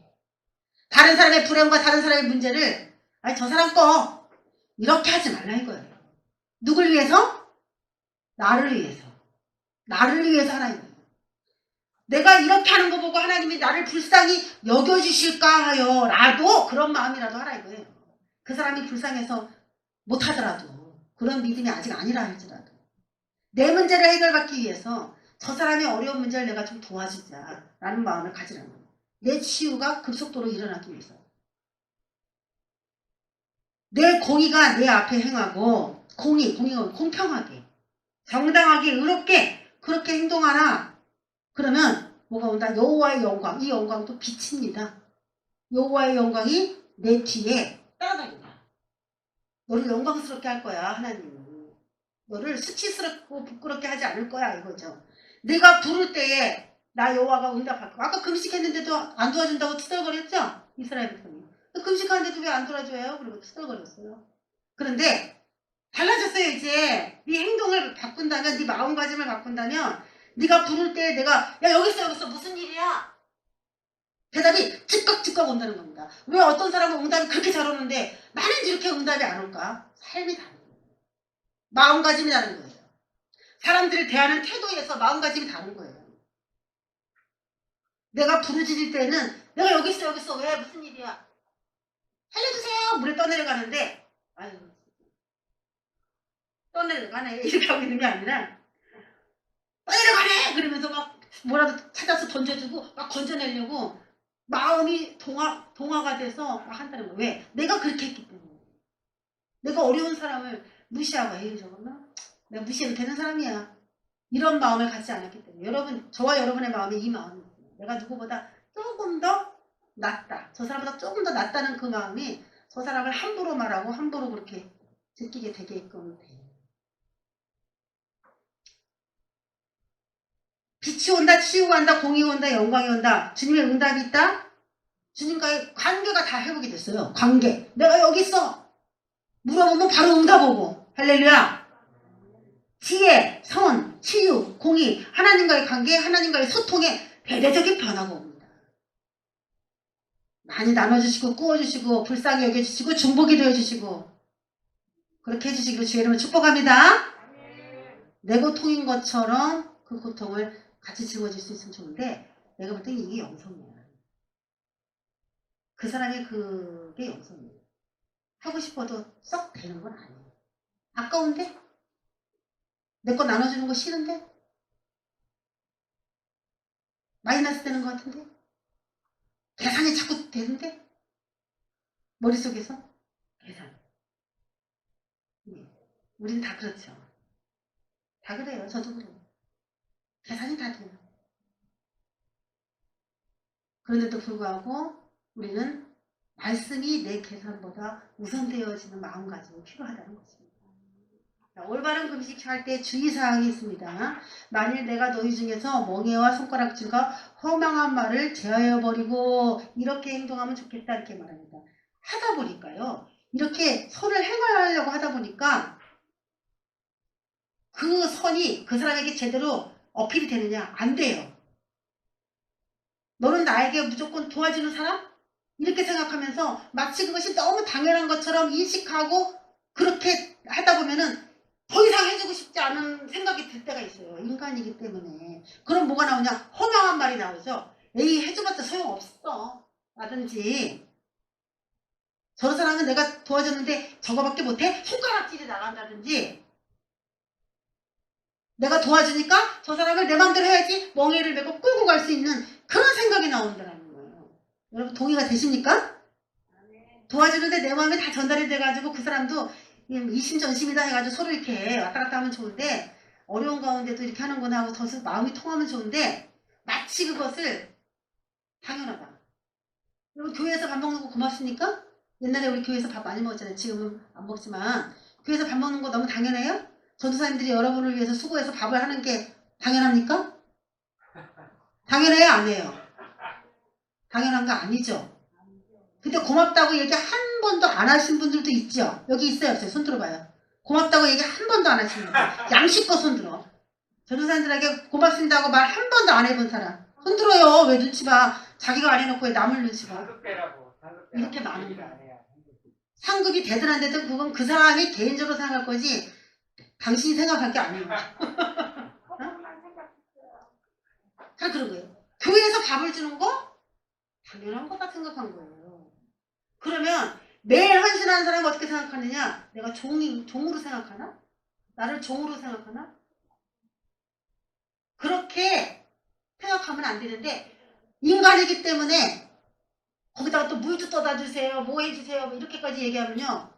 S1: 다른 사람의 불행과 다른 사람의 문제를 아니 저 사람 거 이렇게 하지 말라 이거예요. 누굴 위해서? 나를 위해서. 나를 위해서 하나님. 내가 이렇게 하는 거 보고 하나님이 나를 불쌍히 여겨주실까 하여 라도 그런 마음이라도 하라 이거예요. 그 사람이 불쌍해서 못하더라도 그런 믿음이 아직 아니라 할지라도 내 문제를 해결받기 위해서 저 사람의 어려운 문제를 내가 좀 도와주자라는 마음을 가지라는 거예요. 내 치유가 급속도로 일어나기 위해서. 내 공의가 내 앞에 행하고 공의가 공평하게 정당하게 의롭게 그렇게 행동하라. 그러면 뭐가 온다? 여호와의 영광. 이 영광도 빛입니다. 여호와의 영광이 내 뒤에 따라다닌다. 너를 영광스럽게 할 거야 하나님은. 너를 수치스럽고 부끄럽게 하지 않을 거야 이거죠. 내가 부를 때에 나 여호와가 응답할 거야. 아까 금식했는데도 안 도와준다고 투덜거렸죠? 이스라엘 백성이. 금식하는데도 왜 안 도와줘요? 그리고 투덜거렸어요. 그런데 달라졌어요 이제. 네 행동을 바꾼다면 네 마음가짐을 바꾼다면 네가 부를 때 내가 야 여기 있어 무슨 일이야? 대답이 즉각 온다는 겁니다. 왜 어떤 사람은 응답이 그렇게 잘 오는데 나는 이렇게 응답이 안 올까? 삶이 다른 거예요. 마음가짐이 다른 거예요. 사람들을 대하는 태도에서 마음가짐이 다른 거예요. 내가 부르짖을 때는 내가 여기 있어 왜 무슨 일이야? 살려주세요. 물에 떠내려가는데 아유 떠내려가네 이렇게 하고 있는 게 아니라 떠내려가네 그러면서 막 뭐라도 찾아서 던져주고 막 건져내려고 마음이 동화가 돼서 막 한다는 거예요. 왜? 내가 그렇게 했기 때문에. 내가 어려운 사람을 무시하고 에이 저거는 내가 무시해도 되는 사람이야. 이런 마음을 갖지 않았기 때문에 여러분 저와 여러분의 마음이 이 마음이에요. 내가 누구보다 조금 더 낫다. 저 사람보다 조금 더 낫다는 그 마음이 저 사람을 함부로 말하고 함부로 그렇게 느끼게 되게끔 돼요. 빛이 온다, 치유가 온다, 공이 온다, 영광이 온다. 주님의 응답이 있다. 주님과의 관계가 다 회복이 됐어요. 관계. 내가 여기 있어. 물어보면 바로 응답 오고. 할렐루야. 지혜, 선, 치유, 공의, 하나님과의 관계, 하나님과의 소통에 대대적인 변화가 옵니다. 많이 나눠주시고 꾸어주시고 불쌍히 여겨주시고 중보기도 해주시고 그렇게 해주시기로 주의 이름을 축복합니다. 내 고통인 것처럼 그 고통을 같이 짊어질 수 있으면 좋은데 내가 볼 때는 이게 영성이야. 그 사람이 그게 영성이에요. 하고 싶어도 썩 되는 건 아니에요. 아까운데? 내 거 나눠주는 거 싫은데? 마이너스 되는 것 같은데? 계산이 자꾸 되는데? 머릿속에서? 계산. 우린 다 그렇죠. 다 그래요. 저도 그래요. 계산이 다 돼요. 그런데도 불구하고 우리는 말씀이 내 계산보다 우선되어지는 마음가짐이 필요하다는 것입니다. 자, 올바른 금식할 때 주의사항이 있습니다. 만일 내가 너희 중에서 멍에와 손가락질과 허망한 말을 제하여버리고 이렇게 행동하면 좋겠다 이렇게 말합니다. 하다 보니까요. 이렇게 선을 행하려고 하다 보니까 그 선이 그 사람에게 제대로 어필이 되느냐? 안 돼요. 너는 나에게 무조건 도와주는 사람? 이렇게 생각하면서 마치 그것이 너무 당연한 것처럼 인식하고 그렇게 하다 보면은 더 이상 해주고 싶지 않은 생각이 들 때가 있어요. 인간이기 때문에. 그럼 뭐가 나오냐? 허망한 말이 나오죠. 에이 해줘봤자 소용없어. 라든지 저 사람은 내가 도와줬는데 저거밖에 못해? 손가락질이 나간다든지 내가 도와주니까 저 사람을 내 맘대로 해야지 멍에를 메고 끌고 갈 수 있는 그런 생각이 나온다는 거예요. 여러분 동의가 되십니까? 도와주는데 내 마음이 다 전달이 돼가지고 그 사람도 이심전심이다 해가지고 서로 이렇게 왔다 갔다 하면 좋은데 어려운 가운데도 이렇게 하는구나 하고 더 마음이 통하면 좋은데 마치 그것을 당연하다. 그리고 교회에서 밥 먹는 거 고맙습니까? 옛날에 우리 교회에서 밥 많이 먹었잖아요. 지금은 안 먹지만 교회에서 밥 먹는 거 너무 당연해요? 전도사님들이 여러분을 위해서 수고해서 밥을 하는 게 당연합니까? 당연해요? 안 해요? 당연한 거 아니죠. 근데 고맙다고 얘기 한 번도 안 하신 분들도 있죠. 여기 있어요, 없어요? 손 들어봐요. 고맙다고 얘기 한 번도 안 하시는 분들. 양심껏 손 들어. 전도사님들에게 고맙습니다고 말 한 번도 안 해본 사람. 손 들어요. 왜 눈치 봐. 자기가 안 해놓고 왜 남을 눈치 봐. 이렇게 많은 거야. 상급이 되든 안 되든 그건 그 사람이 개인적으로 생각할 거지 당신이 생각할 게 아니에요. 어? 다 그런 거예요. 교회에서 밥을 주는 거 당연한 거다 생각한 거예요. 그러면 매일 헌신하는 사람은 어떻게 생각하느냐? 내가 종으로 생각하나? 나를 종으로 생각하나? 그렇게 생각하면 안 되는데 인간이기 때문에 거기다가 또 물도 떠다 주세요. 뭐 해주세요. 뭐 이렇게까지 얘기하면요.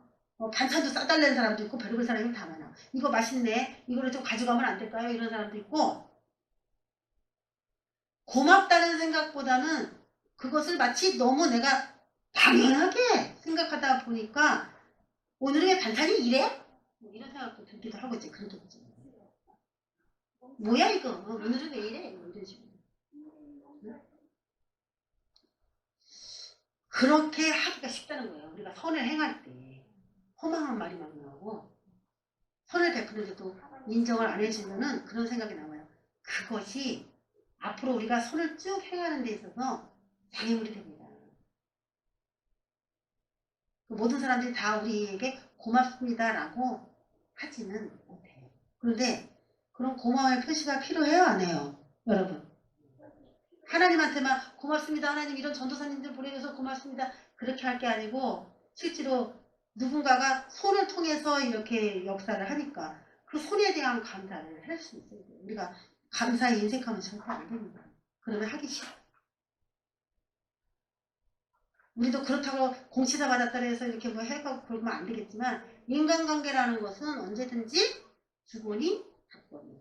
S1: 반찬도 싸달라는 사람도 있고 별의별 사람이 다 많아. 이거 맛있네. 이거를 좀 가져가면 안 될까요? 이런 사람도 있고 고맙다는 생각보다는 그것을 마치 너무 내가 당연하게 생각하다 보니까 오늘의 반찬이 이래? 뭐 이런 생각도 들기도 하고 이제 그러겠지. 뭐야 이거? 오늘은 왜 이래? 뭐 이런 식으로. 그렇게 하기가 쉽다는 거예요. 우리가 선을 행할 때 허망한 말이 막 나오고 선을 베푸는데도 인정을 안 해주면은 그런 생각이 나와요. 그것이 앞으로 우리가 선을 쭉 행하는 데 있어서 장애물이 됩니다. 모든 사람들이 다 우리에게 고맙습니다라고 하지는 못해요. 그런데 그런 고마움의 표시가 필요해요? 안 해요? 여러분. 하나님한테만 고맙습니다. 하나님 이런 전도사님들 보내줘서 고맙습니다. 그렇게 할 게 아니고 실제로 누군가가 손을 통해서 이렇게 역사를 하니까 그 손에 대한 감사를 할 수 있어요. 우리가 감사에 인색하면 절대 안 됩니다. 그러면 하기 싫어. 우리도 그렇다고 공치사 받았다 해서 이렇게 뭐 해가고 그러면 안 되겠지만 인간관계라는 것은 언제든지 주거니 받거니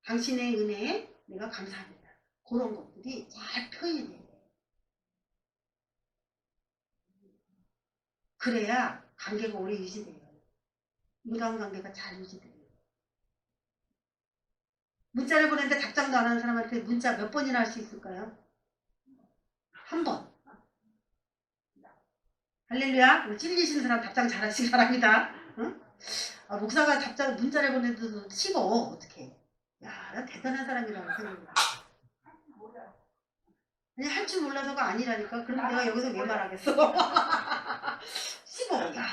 S1: 당신의 은혜에 내가 감사합니다. 그런 것들이 잘 표현이 돼요. 그래야 관계가 오래 유지돼요. 인간관계가 잘 유지돼요. 문자를 보냈는데 답장도 안 하는 사람한테 문자 몇 번이나 할 수 있을까요? 한 번. 할렐루야. 우리 찔리시는 사람 답장 잘하시기 바랍니다. 응? 목사가 문자를 보내도 씹어. 어떡해. 야, 나 대단한 사람이라고 생각해. 아니, 할 줄 몰라서가 아니라니까. 그럼 내가 여기서 왜 말하겠어? 씹어. 야,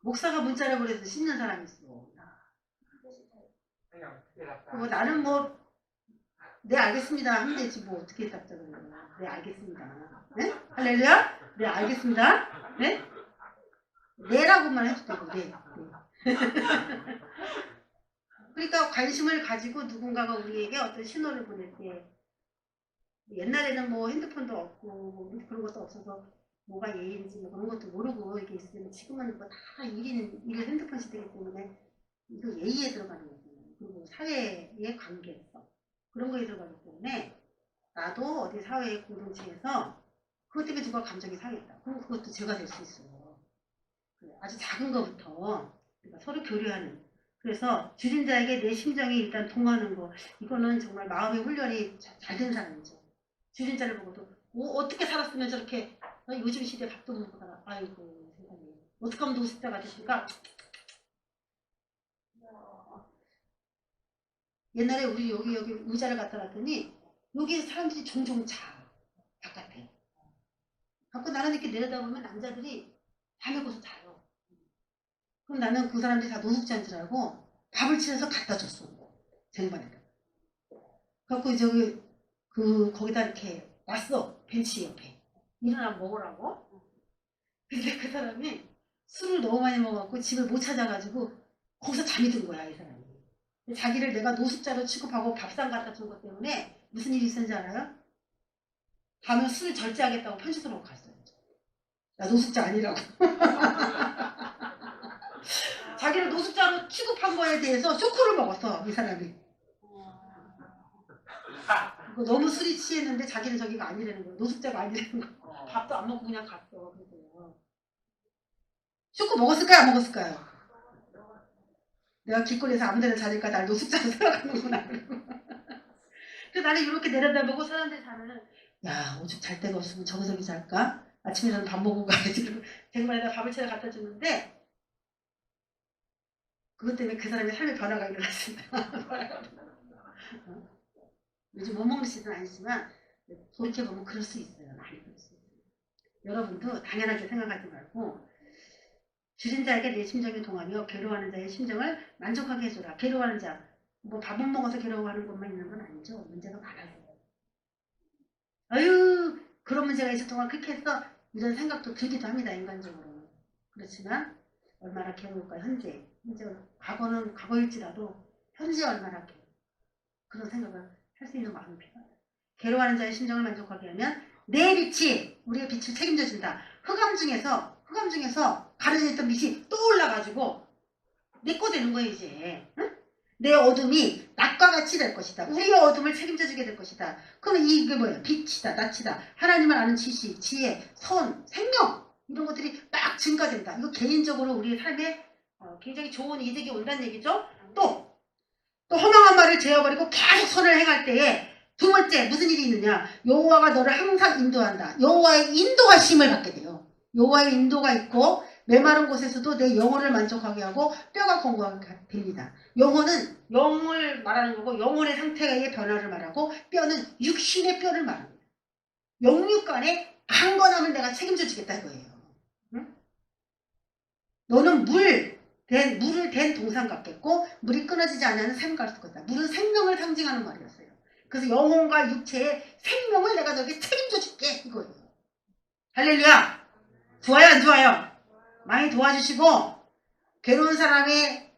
S1: 목사가 문자를 보내도 씹는 사람이 있어. 뭐 나는 뭐, 네, 알겠습니다. 하면 되지. 뭐, 어떻게 답장을 해요. 네, 알겠습니다. 네? 할렐루야? 네, 알겠습니다. 네? 네라고만 해도 되고, 네. 그러니까 관심을 가지고 누군가가 우리에게 어떤 신호를 보낼 때, 옛날에는 뭐 핸드폰도 없고, 뭐 그런 것도 없어서, 뭐가 예의인지 뭐 그런 것도 모르고 이렇게 있으면 지금은 뭐 다 일 핸드폰 시대이기 때문에 이거 예의에 들어가는 거잖아요. 그리고 사회의 관계성. 그런 거에 들어가기 때문에 나도 어디 사회의 공동체에서 그것 때문에 누가 감정이 상했다. 그럼 그것도 제가 될 수 있어요. 아주 작은 것부터 서로 교류하는. 그래서 주진 자에게 내 심정이 일단 통하는 거. 이거는 정말 마음의 훈련이 잘 된 사람이죠. 주진 자를 보고도 어떻게 살았으면 저렇게 요즘 시대에 밥도 못 먹어라. 아이고 세상에. 어떻게 하면 노숙자가 됐을까? 옛날에 우리 여기 의자를 갖다 놨더니 여기 사람들이 종종 자. 바깥에. 갖고 나는 이렇게 내려다보면 남자들이 밤에 고서 자요. 그럼 나는 그 사람들이 다 노숙자인 줄 알고 밥을 치러서 갖다 줬어. 쟁반에다. 그래갖고 거기다 이렇게 놨어. 벤치 옆에. 일어나 먹으라고. 근데 그 사람이 술을 너무 많이 먹어갖고 집을 못 찾아가지고 거기서 잠이 든 거야, 이 사람이. 자기를 내가 노숙자로 취급하고 밥상 갖다 준 것 때문에 무슨 일이 있었는지 알아요? 밤에 술 절제하겠다고 편지 쓰러 갔어요. 나 노숙자 아니라고. 자기를 노숙자로 취급한 거에 대해서 쇼크를 먹었어, 이 사람이. 너무 술이 취했는데 자기는 저기가 아니라는 거야. 노숙자가 아니라는 거야. 밥도 안 먹고 그냥 갔어. 그래서 쇼크 먹었을까요? 안 먹었을까요? 내가 길거리에서 아무 데나 자니까 날 노숙자로 생각하는구나. 그래서 나는 이렇게 내려다보고 사람들이 자면은, 야, 오죽 잘 데가 없으면 저기 잘까? 아침에는 밥 먹고 가야지. 쟁반에다 밥을 채워 갖다 주는데, 그것 때문에 그 사람의 삶의 변화가 일어났습니다. 요즘 못 먹는 시대는 아니지만 돌이켜보면 그럴 수 있어요. 많이 그럴 수 있어요. 여러분도 당연하게 생각하지 말고 줄인 자에게 내 심정이 동하며 괴로워하는 자의 심정을 만족하게 해줘라. 괴로워하는 자, 뭐 밥 못 먹어서 괴로워하는 것만 있는 건 아니죠. 문제가 많아요. 아유, 그런 문제가 있을 동안 그렇게 해서 이런 생각도 들기도 합니다. 인간적으로. 그렇지만 얼마나 괴로울까. 현재 과거는 과거일지라도 현재 얼마나 그런 생각을 할 수 있는 마음이 필요하다. 괴로워하는 자의 심정을 만족하게 하면 내 빛이 우리의 빛을 책임져 준다. 흑암 중에서 가려졌던 빛이 또 올라가지고 내 거 되는 거예요. 이제. 응? 내 어둠이 낮과 같이 될 것이다. 우리의 어둠을 책임져 주게 될 것이다. 그러면 이게 뭐예요? 빛이다, 낯이다. 하나님을 아는 지식, 지혜, 선, 생명 이런 것들이 막 증가된다. 이거 개인적으로 우리의 삶에 굉장히 좋은 이득이 온다는 얘기죠. 또 허망한 말을 제어버리고 계속 선을 행할 때에 두 번째 무슨 일이 있느냐. 여호와가 너를 항상 인도한다. 여호와의 인도하심을 받게 돼요. 여호와의 인도가 있고 메마른 곳에서도 내 영혼을 만족하게 하고 뼈가 건강하게 됩니다. 영혼은 영을 말하는 거고 영혼의 상태의 변화를 말하고 뼈는 육신의 뼈를 말합니다. 영육간에 강건함을 내가 책임져 주겠다 이거예요. 응? 너는 물을 댄 동상 같겠고 물이 끊어지지 않는 샘 같을 거다. 물은 생명을 상징하는 말이었어요. 그래서 영혼과 육체의 생명을 내가 너에게 책임져 줄게 이거예요. 할렐루야. 좋아요 안 좋아요? 많이 도와주시고 괴로운 사람의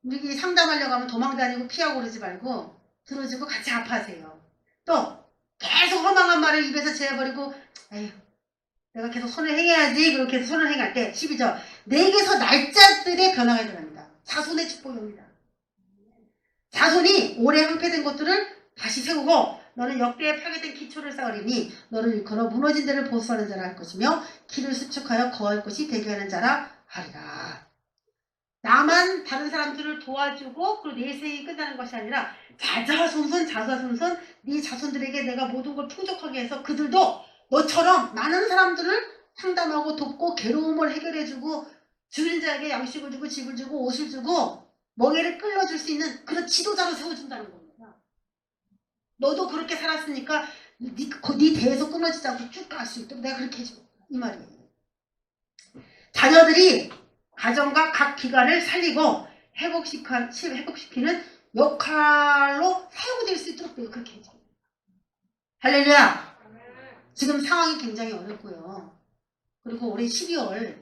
S1: 우리 상담하려고 하면 도망 다니고 피하고 그러지 말고 들어주고 같이 아파하세요. 또 계속 허망한 말을 입에서 제어버리고 에휴 내가 계속 손을 행해야지. 그렇게 해서 손을 행할 때 12절 내게서 날짜들의 변화가 일어납니다. 자손의 축복이 옵니다. 자손이 오래 황폐된 것들을 다시 세우고 너는 역대에 파괴된 기초를 쌓으리니 너를 일컬어 무너진 데를 보수하는 자라 할 것이며 길을 수축하여 거할 것이 되게 하는 자라 하리라. 나만 다른 사람들을 도와주고 그리고 내 생이 끝나는 것이 아니라 자자손손 네 자손들에게 내가 모든 걸 풍족하게 해서 그들도 너처럼 많은 사람들을 상담하고 돕고 괴로움을 해결해주고 주인 자에게 양식을 주고 집을 주고 옷을 주고 멍에를 끌어줄 수 있는 그런 지도자로 세워준다는 겁니다. 너도 그렇게 살았으니까 네 대에서 끊어지지 않고 쭉 갈 수 있도록 내가 그렇게 해줘. 이 말이에요. 자녀들이 가정과 각 기관을 살리고 회복시키는 역할로 사용될 수 있도록 내가 그렇게 해줘. 할렐루야. 지금 상황이 굉장히 어렵고요. 그리고 올해 12월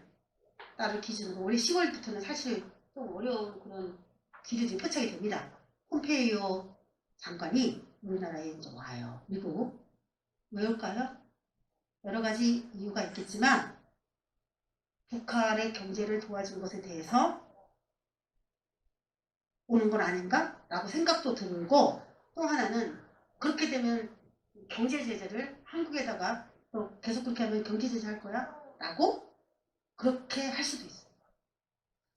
S1: 달을 기준으로 올해 10월부터는 사실 좀 어려운 그런 기류들이 포착이 됩니다. 폼페이오 장관이 우리나라에 이제 와요. 미국. 왜 올까요? 여러 가지 이유가 있겠지만 북한의 경제를 도와준 것에 대해서 오는 건 아닌가? 라고 생각도 들고 또 하나는 그렇게 되면 경제 제재를 한국에다가 또 계속 그렇게 하면 경제 제재 할 거야? 라고 그렇게 할 수도 있어요.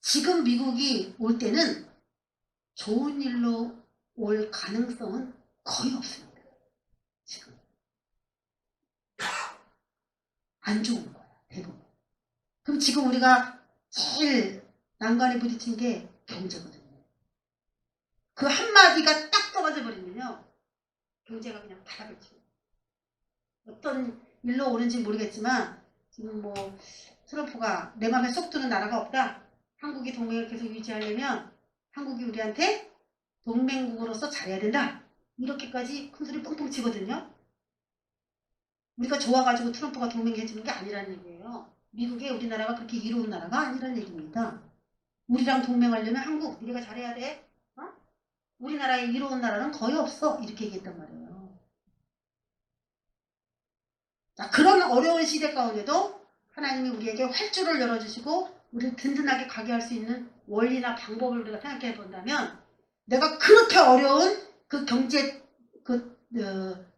S1: 지금 미국이 올 때는 좋은 일로 올 가능성은 거의 없습니다. 지금. 안 좋은 거야. 대부분. 그럼 지금 우리가 제일 난관에 부딪힌 게 경제거든요. 그 한마디가 딱 떨어져 버리면요. 경제가 그냥 바닥을 치고. 어떤 일로 오는지 모르겠지만 지금 뭐 트럼프가 내 맘에 쏙 드는 나라가 없다. 한국이 동맹을 계속 유지하려면 한국이 우리한테 동맹국으로서 잘해야 된다. 이렇게까지 큰소리 뻥뻥 치거든요. 우리가 좋아가지고 트럼프가 동맹해주는 게 아니라는 얘기예요. 미국에 우리나라가 그렇게 이로운 나라가 아니라는 얘기입니다. 우리랑 동맹하려면 한국, 우리가 잘해야 돼. 어? 우리나라에 이로운 나라는 거의 없어. 이렇게 얘기했단 말이에요. 자, 그런 어려운 시대 가운데도 하나님이 우리에게 활주를 열어주시고 우리를 든든하게 가게 할 수 있는 원리나 방법을 우리가 생각해 본다면 내가 그렇게 어려운 그 경제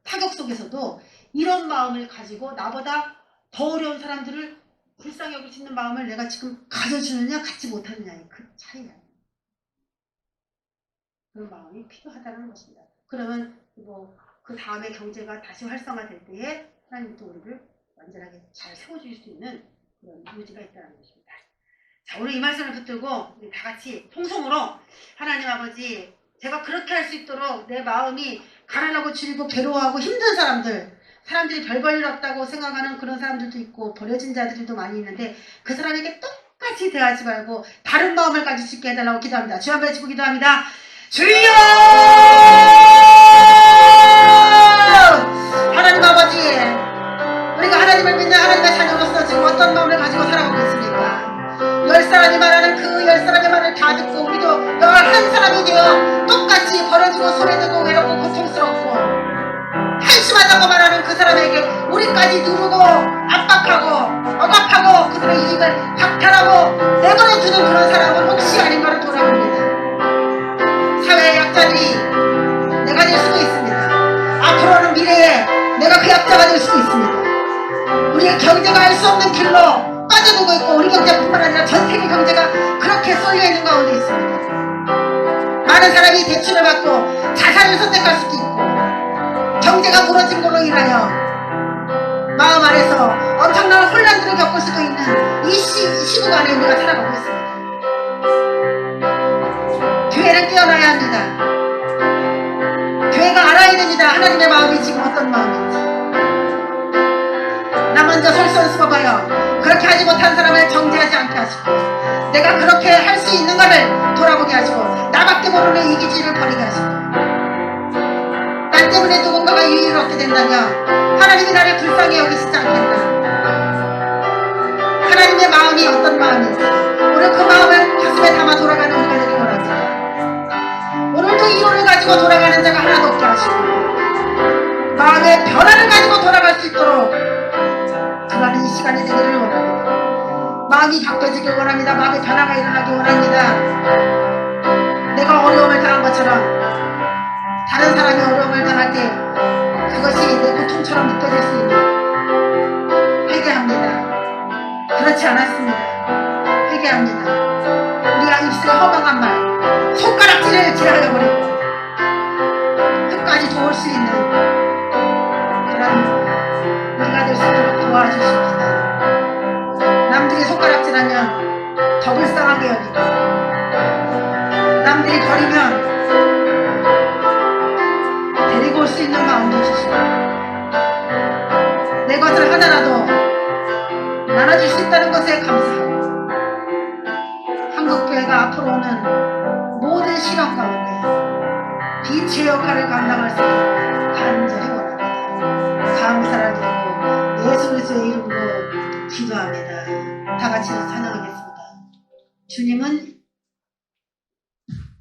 S1: 타격 속에서도 이런 마음을 가지고 나보다 더 어려운 사람들을 불쌍히 여길 수 있는 마음을 내가 지금 가져주느냐 갖지 못하느냐의 그 차이야. 그런 마음이 필요하다는 것입니다. 그러면 뭐 그 다음에 경제가 다시 활성화될 때에 하나님이 또 우리를 완전하게 잘 세워줄 수 있는 그런 의지가 있다는 것입니다. 자, 오늘 이 말씀을 붙들고 우리 다 같이 통성으로 하나님 아버지, 제가 그렇게 할 수 있도록 내 마음이 가난하고 줄이고 괴로워하고 힘든 사람들이 별 볼 일 없다고 생각하는 그런 사람들도 있고 버려진 자들도 많이 있는데 그 사람에게 똑같이 대하지 말고 다른 마음을 가질 수 있게 해달라고 기도합니다. 주 한번 외치고 기도합니다. 주여! 하나님 아버지, 우리가 하나님을 믿는 하나님의 자녀로서 지금 어떤 마음을 가지고 살아가고 있습니까? 10사람이 말하는 그 10사람의 말을 다 듣고 우리도 11사람이 되어 똑같이 버려지고 소외되고 외롭고 고통스럽고 한심하다고 말하는 그 사람에게 우리까지 누르고 압박하고 억압하고 그들의 이익을 박탈하고 내버려두는 그런 사람은 혹시 아닌가를 돌아봅니다. 사회의 약자들이 내가 될 수도 있습니다. 앞으로는 미래에 내가 그 약자가 될 수도 있습니다. 우리의 경제가 알 수 없는 길로 빠져들고 있고 우리 경제뿐만 아니라 전 세계 경제가 그렇게 쏠려있는 가운데 있습니다. 많은 사람이 대출을 받고 자산을 선택할 수도 있고 경제가 무너진 걸로 인하여 마음 안에서 엄청난 혼란들을 겪을 수도 있는 이 시국 안에 우리가 살아가고 있습니다. 교회는 깨어나야 합니다. 교회가 알아야 됩니다. 하나님의 마음이 지금 어떤 마음인지. 나 먼저 솔선수범하여 그렇게 하지 못한 사람을 정죄하지 않게 하시고 내가 그렇게 할 수 있는 것을 돌아보게 하시고 나밖에 모르는 이기주의를 버리게 하시고 나 때문에 누군가가 유익을 얻게 된다면 하나님이 나를 불쌍히 여기시지 않겠나. 하나님의 마음이 어떤 마음인지 오늘 그 마음을 가슴에 담아 돌아가는 우리가 되기 원합니다. 오늘도 이론을 가지고 돌아가는 자가 하나도 없게 하시고 마음의 변화를 가지고 돌아갈 수 있도록 그러는 이 시간이 되기를 원합니다. 마음이 바뀌어지길 원합니다. 마음의 변화가 일어나길 원합니다. 내가 어려움을 당한 것처럼 다른 사람이 어려움을 당할 때 그것이 내 고통처럼 느껴질 수 있는 회개합니다. 그렇지 않았습니다. 회개합니다. 우리가 입술에 허망한 말 손가락질을 지나려 버리고 끝까지 도울 수 있는 그런 우리가 될 수 있도록 도와주십시다. 남들이 손가락질하면 더 불쌍하게 여기고 남들이 버리면 데리고 올 수 있는 마음도 주시고 내 것을 하나라도 나눠줄 수 있다는 것에 감사하고 한국교회가 앞으로 오는 모든 시련 가운데 빛의 역할을 감당할 수 있도록 간절히 원합니다. 감사를 드리고 예수 그리스도의 이름으로 기도합니다. 다 같이 찬양하겠습니다. 주님은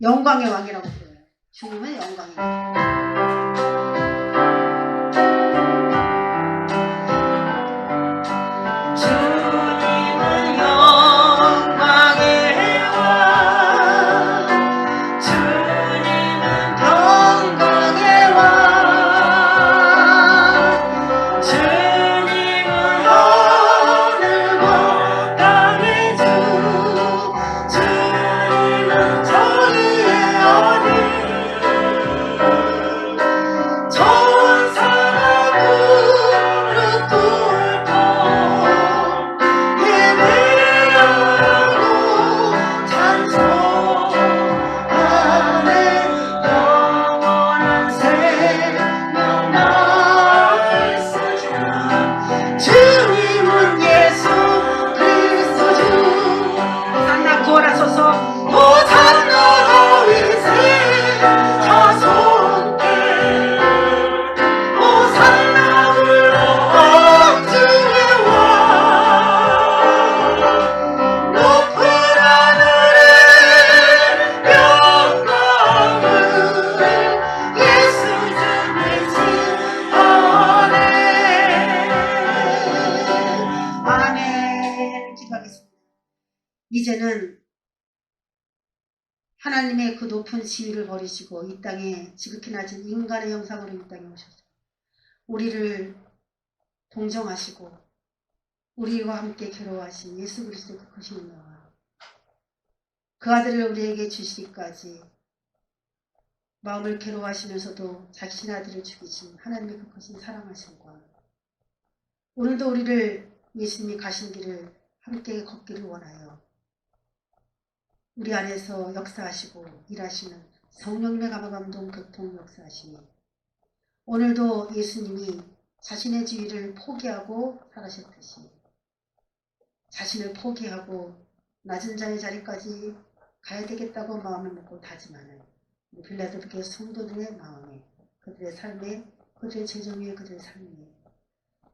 S1: 영광의 왕이라고 불러요. 주님은 영광의 왕. 이제는 하나님의 그 높은 지위를 버리시고 이 땅에 지극히 낮은 인간의 형상으로 이 땅에 오셔서 우리를 동정하시고 우리와 함께 괴로워하신 예수 그리스도 그 크신 은혜와 그 아들을 우리에게 주시기까지 마음을 괴로워하시면서도 자신 아들을 죽이신 하나님의 그 크신 사랑하심과 오늘도 우리를 예수님이 가신 길을 함께 걷기를 원하여 우리 안에서 역사하시고 일하시는 성령님의 감화감동 교통 역사하시니 오늘도 예수님이 자신의 지위를 포기하고 살아셨듯이 자신을 포기하고 낮은 자의 자리까지 가야 되겠다고 마음을 먹고 다짐하는 빌라델피아 성도들의 마음에 그들의 삶에 그들의 재정 위에 그들의 삶 위에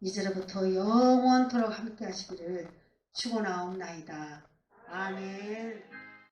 S1: 이제로부터 영원토록 함께 하시기를 축원하옵나이다. 아멘.